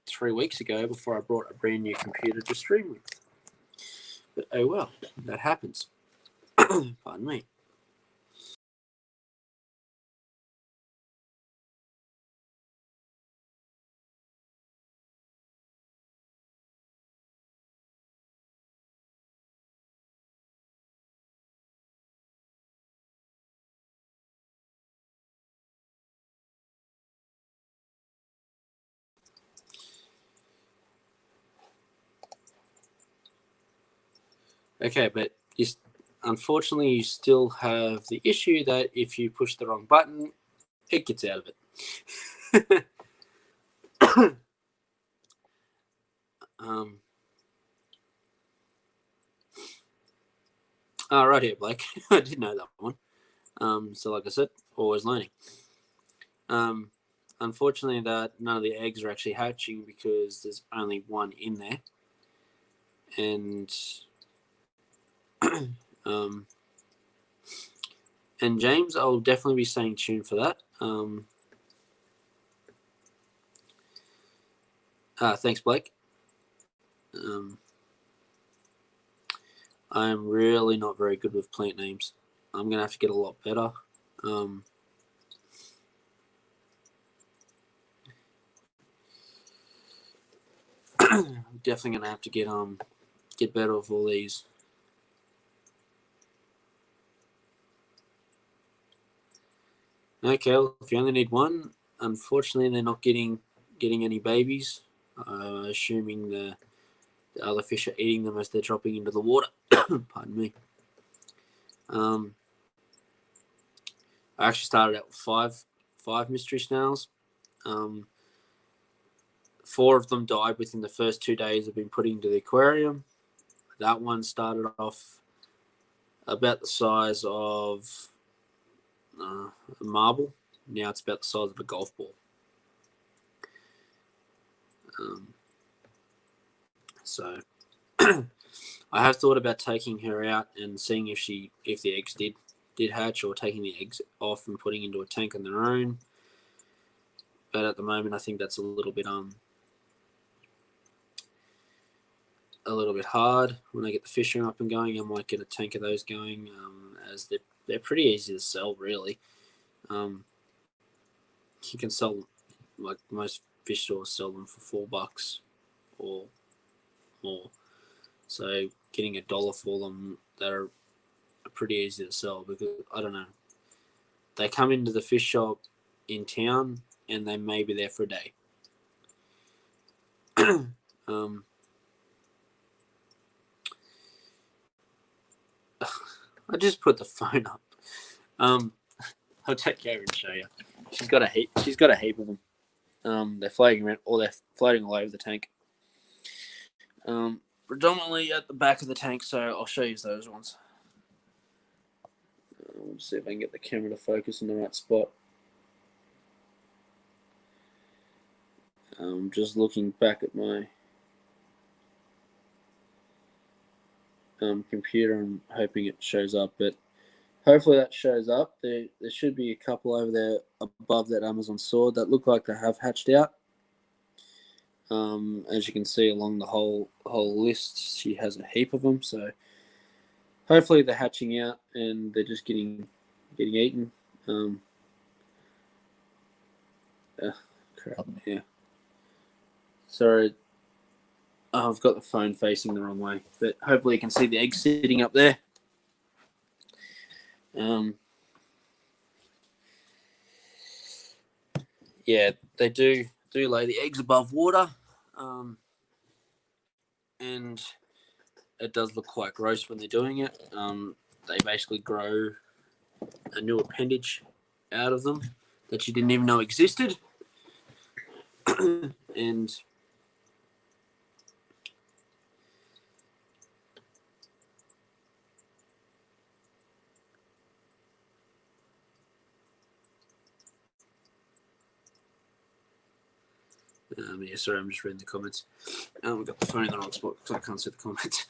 3 weeks ago before I brought a brand new computer to stream with. But oh well, that happens. Pardon me. Okay, but unfortunately you still have the issue that if you push the wrong button, it gets out of it. Right here, Blake. I did know that one. So like I said, always learning. Unfortunately, that none of the eggs are actually hatching because there's only one in there, and and James, I'll definitely be staying tuned for that. Thanks, Blake. I'm really not very good with plant names. I'm gonna have to get a lot better. I'm definitely gonna have to get better with all these. Okay, well, if you only need one, unfortunately they're not getting any babies. Assuming the other fish are eating them as they're dropping into the water. Pardon me. I actually started out with five mystery snails. 4 of them died within the first 2 days of being put into the aquarium. That one started off about the size of a marble. Now it's about the size of a golf ball. So I have thought about taking her out and seeing if the eggs did hatch, or taking the eggs off and putting into a tank on their own. But at the moment, I think that's a little bit hard. When I get the fishing up and going, I might get a tank of those going, as they're pretty easy to sell, really. You can sell, like most fish stores sell them for $4 or more. So getting $1 for them that are pretty easy to sell, because I don't know, they come into the fish shop in town and they may be there for a day. I just put the phone up. I'll take care and show you. She's got a heap. She's got a heap of them. They're floating around, or they're floating all over the tank. Predominantly at the back of the tank, so I'll show you those ones. Let's see if I can get the camera to focus in the right spot. Just looking back at my computer and hoping it shows up, but hopefully that shows up. There should be a couple over there above that Amazon sword that look like they have hatched out. As you can see along the whole list, she has a heap of them. So hopefully they're hatching out and they're just getting eaten. Crap. Yeah. Sorry, I've got the phone facing the wrong way, but hopefully you can see the eggs sitting up there. Yeah, they do lay the eggs above water, and it does look quite gross when they're doing it. They basically grow a new appendage out of them that you didn't even know existed, and yeah, sorry, I'm just reading the comments. We've got the phone in the wrong spot because I can't see the comments.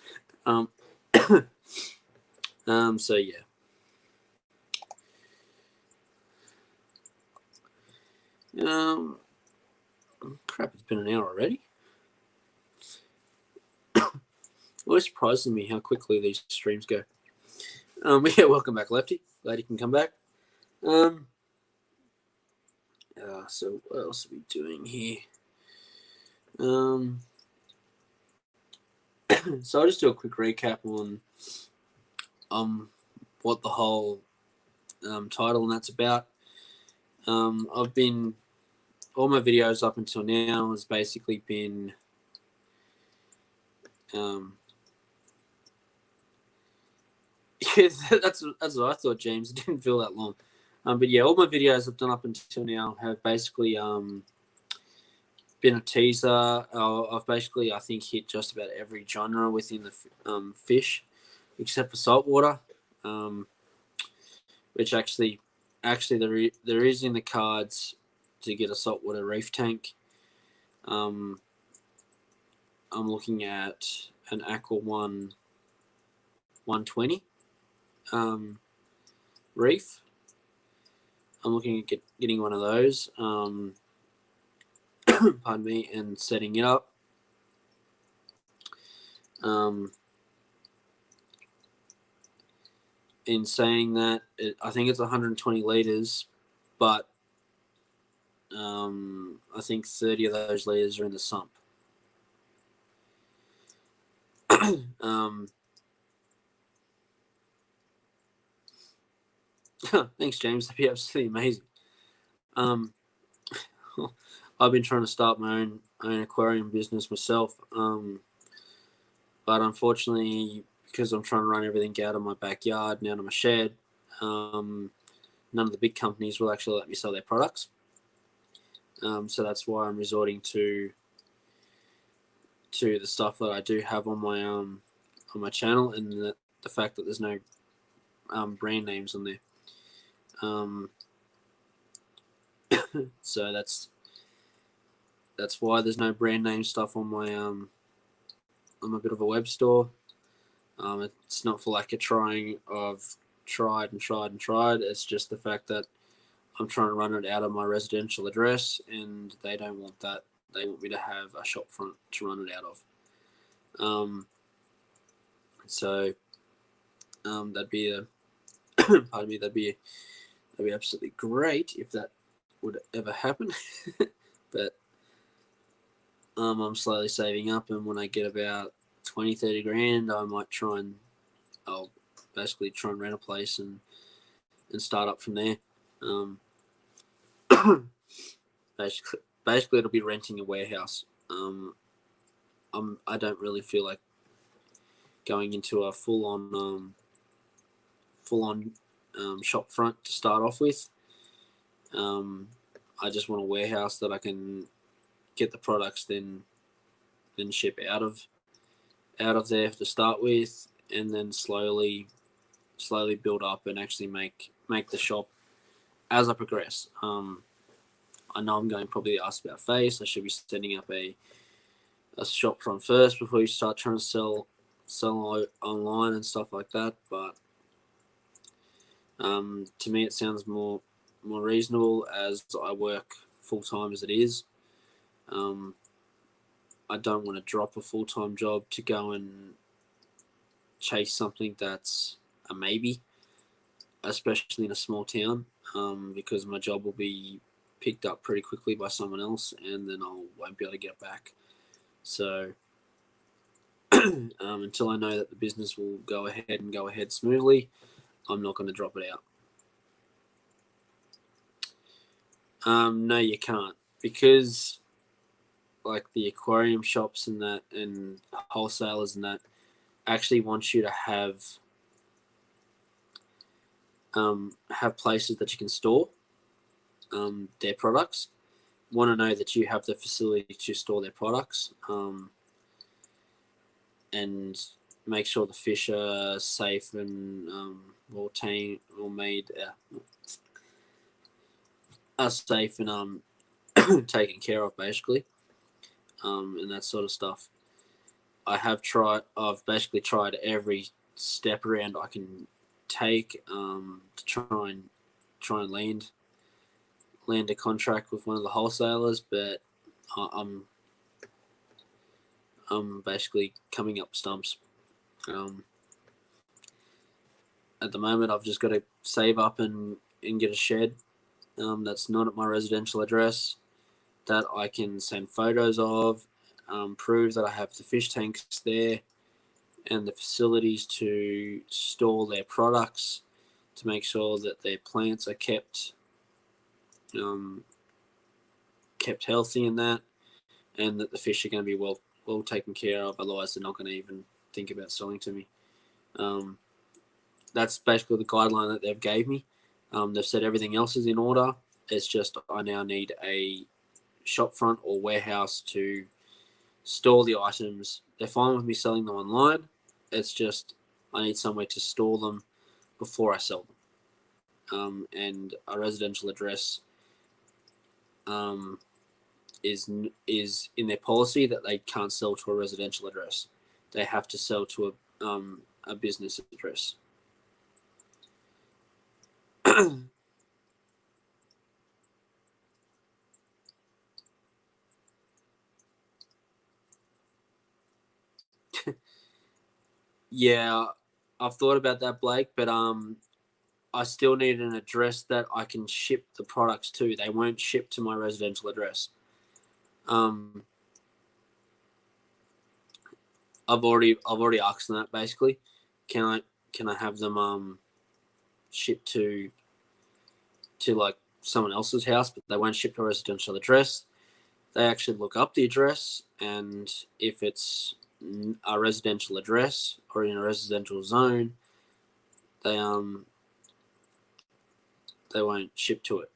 So yeah. Crap, it's been an hour already. Always surprises me how quickly these streams go. Yeah, welcome back, Lefty. Glad you can come back. So what else are we doing here? So I'll just do a quick recap on what the whole title and that's about. I've been all my videos up until now has basically been yeah, that's what I thought, James. It didn't feel that long. But yeah, all my videos I've done up until now have basically been a teaser. I've basically, I think, hit just about every genre within the fish, except for saltwater, which actually there is in the cards to get a saltwater reef tank. I'm looking at an Aqua One 120 reef. I'm looking at getting one of those. Pardon me, and setting it up. In saying that, I think it's 120 liters, but I think 30 of those liters are in the sump. Thanks, James. That'd be absolutely amazing. I've been trying to start my own aquarium business myself, but unfortunately, because I'm trying to run everything out of my backyard and out of my shed, none of the big companies will actually let me sell their products. So that's why I'm resorting to the stuff that I do have on my channel, and the fact that there's no brand names on there. So that's why there's no brand name stuff on my bit of a web store. It's not for lack of trying. I've tried and tried and tried. It's just the fact that I'm trying to run it out of my residential address, and they don't want that. They want me to have a shop front to run it out of. So that'd be a pardon me. That'd be absolutely great if that would ever happen. But I'm slowly saving up, and when I get about 20-30 grand, I might I'll basically try and rent a place and start up from there. Basically it'll be renting a warehouse. I don't really feel like going into a full on shop front to start off with. I just want a warehouse that I can get the products, then ship out of there to start with, and then slowly build up and actually make the shop as I progress. I know I'm going to probably ask about Face. I should be setting up a shop front first before you start trying to sell online and stuff like that. But to me, it sounds more reasonable as I work full time as it is. I don't want to drop a full time job to go and chase something that's a maybe, especially in a small town, because my job will be picked up pretty quickly by someone else, and then I won't be able to get back. So until I know that the business will go ahead smoothly, I'm not going to drop it out. No, you can't, because like the aquarium shops and that, and wholesalers and that, actually want you to have places that you can store their products. Want to know that you have the facility to store their products, and make sure the fish are safe and made are safe and taken care of, basically, and that sort of stuff. I've basically tried every step around I can take to try and land a contract with one of the wholesalers, but I'm basically coming up stumps. At the moment, I've just got to save up and get a shed that's not at my residential address, that I can send photos of, prove that I have the fish tanks there and the facilities to store their products, to make sure that their plants are kept healthy in that, and that the fish are going to be well taken care of. Otherwise, they're not going to even think about selling to me. That's basically the guideline that they've gave me. They've said everything else is in order. It's just I now need a shop front or warehouse to store the items. They're fine with me selling them online. It's just I need somewhere to store them before I sell them. And a residential address is in their policy that they can't sell to a residential address. They have to sell to a business address. Yeah, I've thought about that, Blake, but I still need an address that I can ship the products to. They won't ship to my residential address. I've already asked them that, basically. Can I have them shipped to like someone else's house, but they won't ship to a residential address. They actually look up the address, and if it's a residential address or in a residential zone, they won't ship to it.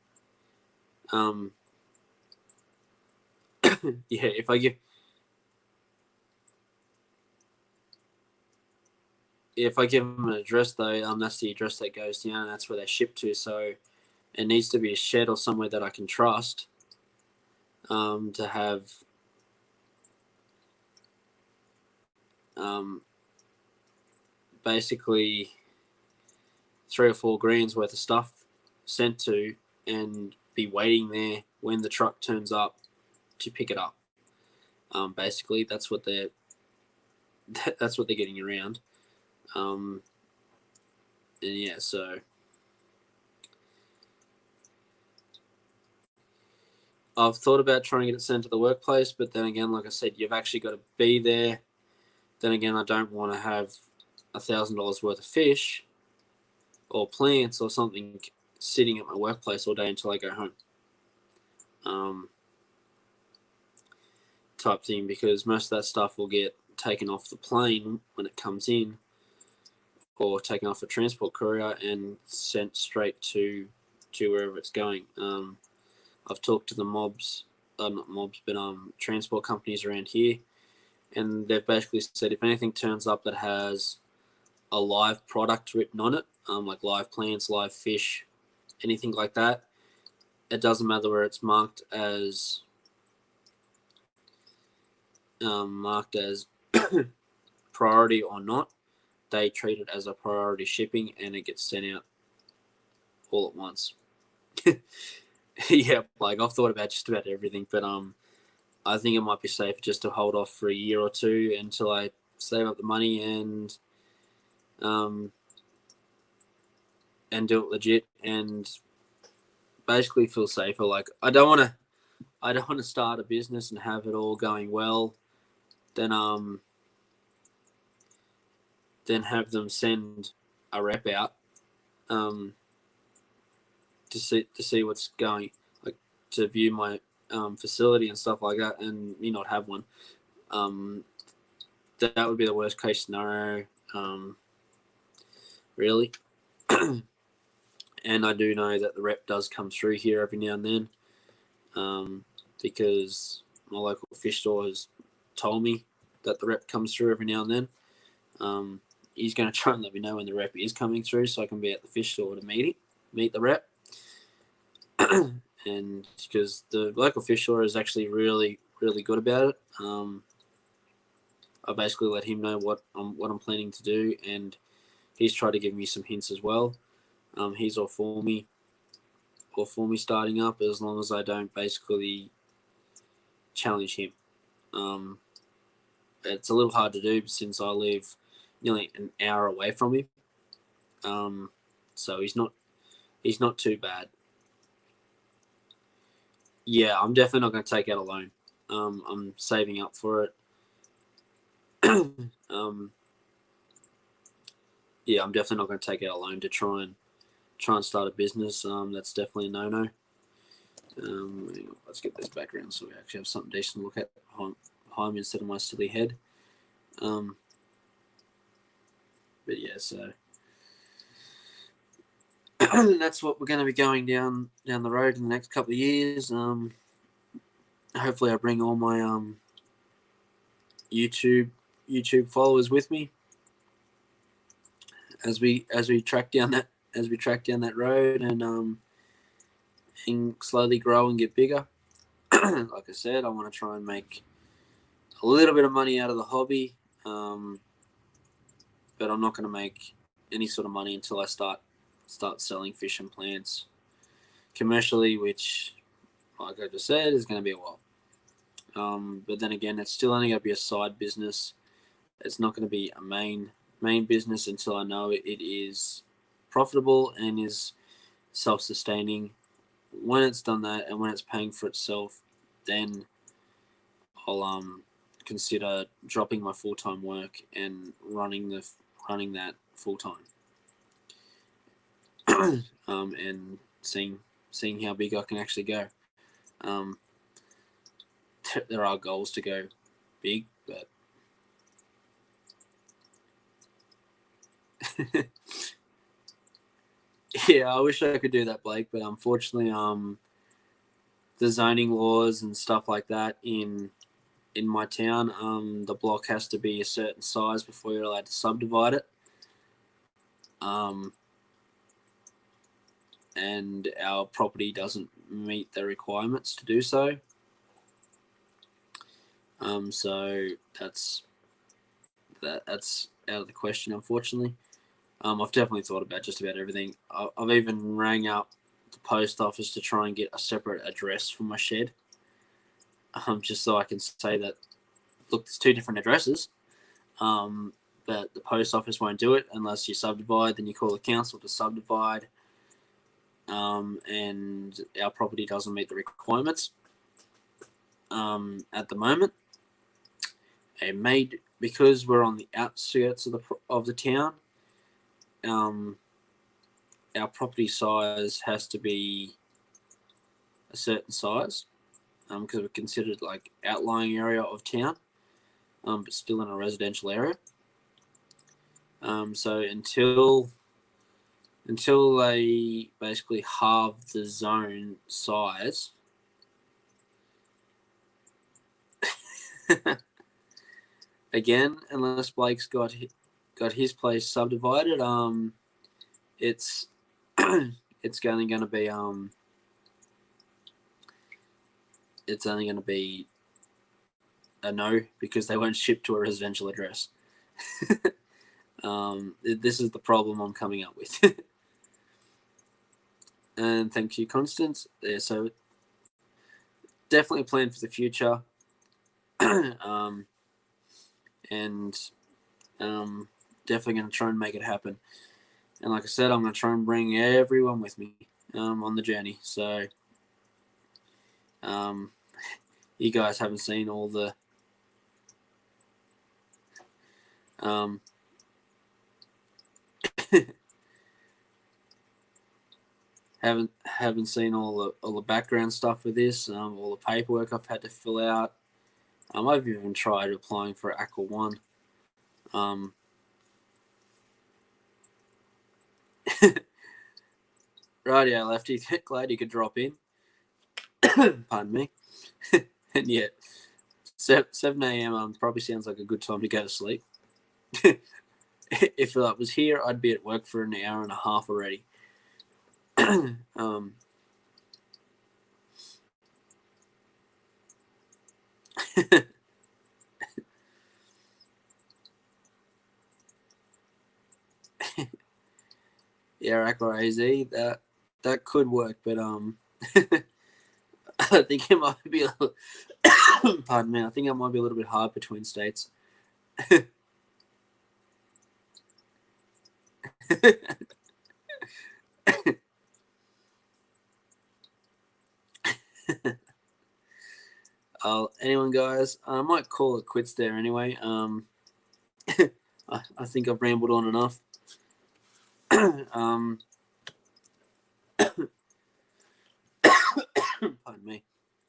Yeah, if I give them an address, though, that's the address that goes down, and that's where they ship to. So it needs to be a shed or somewhere that I can trust, to have basically 3 or 4 grand's worth of stuff sent to, and be waiting there when the truck turns up to pick it up. Basically, that's what they're getting around. And yeah, so I've thought about trying to get it sent to the workplace, but then again, like I said, you've actually got to be there. Then again, I don't want to have $1,000 worth of fish or plants or something sitting at my workplace all day until I go home. Type thing, because most of that stuff will get taken off the plane when it comes in, or taken off a transport courier and sent straight to to wherever it's going. I've talked to the not mobs, but transport companies around here, and they've basically said if anything turns up that has a live product written on it, like live plants, live fish, anything like that, it doesn't matter where it's marked as priority or not. They treat it as a priority shipping, and it gets sent out all at once. Yeah, like I've thought about just about everything, but I think it might be safer just to hold off for a year or two until I save up the money and do it legit and basically feel safer. Like I don't want to start a business and have it all going well, then have them send a rep out to see what's going, like to view my facility and stuff like that, and me not have one. That would be the worst case scenario, really. And I do know that the rep does come through here every now and then, because my local fish store has told me that the rep comes through every now and then. He's going to try and let me know when the rep is coming through so I can be at the fish store to meet the rep. And because the local fish store is actually really, really good about it. I basically let him know what I'm planning to do, and he's tried to give me some hints as well. He's all for me starting up as long as I don't basically challenge him. It's a little hard to do since I live nearly an hour away from him. So he's not too bad. Yeah, I'm definitely not going to take out a loan. I'm saving up for it. Yeah, I'm definitely not going to take out a loan to try and start a business. That's definitely a no-no. Let's get this background so we actually have something decent to look at behind me instead of my silly head. But yeah, so that's what we're going to be going down the road in the next couple of years. Hopefully, I bring all my YouTube followers with me as we track down that road and slowly grow and get bigger. Like I said, I want to try and make a little bit of money out of the hobby, but I'm not going to make any sort of money until I start selling fish and plants commercially, which, like I just said, is going to be a while. But then again, it's still only going to be a side business. It's not going to be a main business until I know it is profitable and is self-sustaining. When it's done that and when it's paying for itself, then I'll consider dropping my full-time work and running that full-time. And seeing how big I can actually go. There are goals to go big, but yeah, I wish I could do that, Blake, but unfortunately, the zoning laws and stuff like that in my town, the block has to be a certain size before you're allowed to subdivide it. And our property doesn't meet the requirements to do so. So that's out of the question, unfortunately. I've definitely thought about just about everything. I've even rang up the post office to try and get a separate address for my shed, just so I can say that, look, there's two different addresses, but the post office won't do it unless you subdivide. Then you call the council to subdivide, and our property doesn't meet the requirements at the moment. Because we're on the outskirts of the town. Our property size has to be a certain size, because we're considered like outlying area of town, but still in a residential area. So until until they basically halve the zone size. Again, unless Blake's got his place subdivided, it's it's only going to be it's only going to be a no, because they won't ship to a residential address. This is the problem I'm coming up with. And thank you, Constance. Yeah, so definitely a plan for the future. And definitely going to try and make it happen. And like I said, I'm going to try and bring everyone with me on the journey. So you guys haven't seen all the haven't seen all the background stuff for this, all the paperwork I've had to fill out. I've even tried applying for ACWA 1. Rightio, Lefty. Glad you could drop in. Pardon me. And yet, 7 a.m. Probably sounds like a good time to go to sleep. If I was here, I'd be at work for an hour and a half already. Yeah, ACWA AZ, that could work, but I think it might be a little, pardon me, I think it might be a little bit hard between states. Anyone, guys? I might call it quits there anyway. I think I've rambled on enough. Pardon me.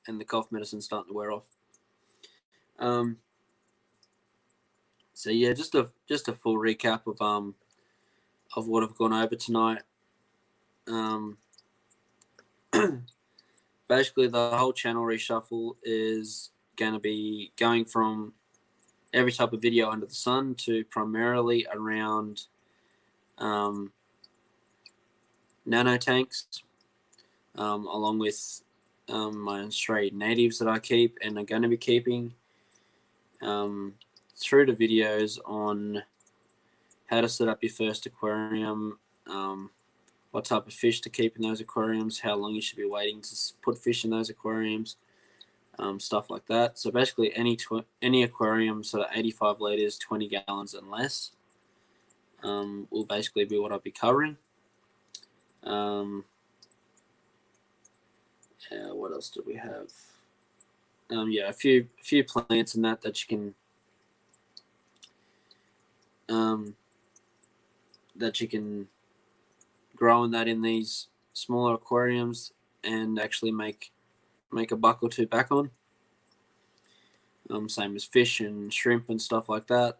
And the cough medicine's starting to wear off. So yeah, just a full recap of what I've gone over tonight. Basically, the whole channel reshuffle is going to be going from every type of video under the sun to primarily around nano tanks, along with my Australian natives that I keep and are going to be keeping, through the videos on how to set up your first aquarium, what type of fish to keep in those aquariums, how long you should be waiting to put fish in those aquariums, stuff like that. So basically any aquarium, so 85 litres, 20 gallons and less, will basically be what I'll be covering. What else do we have? Yeah, a few plants and that you can grow in that in these smaller aquariums and actually make a buck or two back on. Same as fish and shrimp and stuff like that,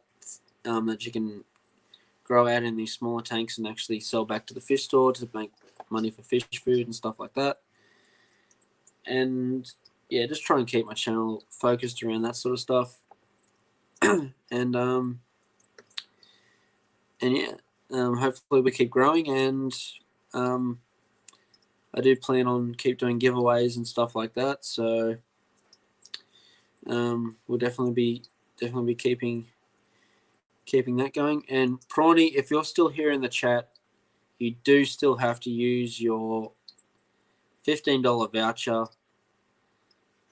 that you can grow out in these smaller tanks and actually sell back to the fish store to make money for fish food and stuff like that. And yeah, just try and keep my channel focused around that sort of stuff. And yeah, hopefully we keep growing, and I do plan on keep doing giveaways and stuff like that. So we'll definitely be keeping that going. And Prawny, if you're still here in the chat, you do still have to use your $15 voucher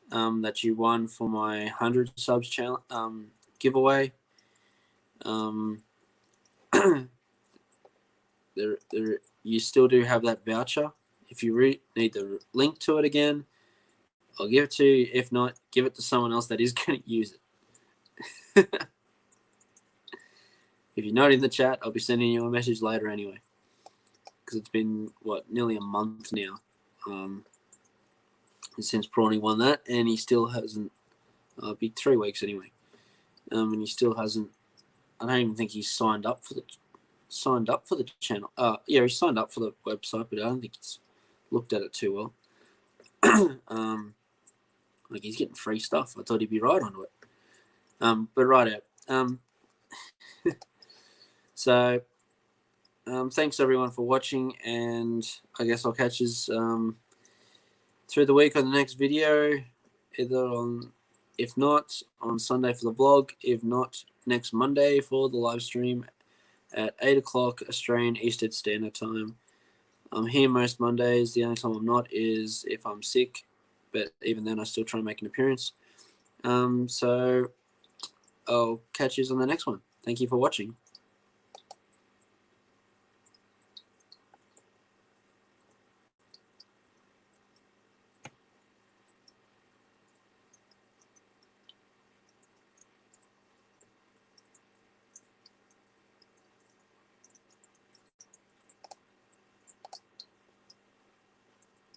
that you won for my 100 subs channel giveaway. You still do have that voucher. If you need the link to it again, I'll give it to you. If not, give it to someone else that is going to use it. If you're not in the chat, I'll be sending you a message later anyway, because it's been nearly a month now since Prawny won that, and he still hasn't. It'll be 3 weeks anyway, and he still hasn't. I don't even think he's signed up for signed up for the channel. Yeah, he signed up for the website, but I don't think he's looked at it too well. Like he's getting free stuff. I thought he'd be right onto it. But right out. So thanks everyone for watching, and I guess I'll catch you through the week on the next video, either on, if not, on Sunday for the vlog, if not, next Monday for the live stream at 8 o'clock Australian Eastern Standard Time. I'm here most Mondays. The only time I'm not is if I'm sick, but even then I still try and make an appearance. So I'll catch you on the next one. Thank you for watching.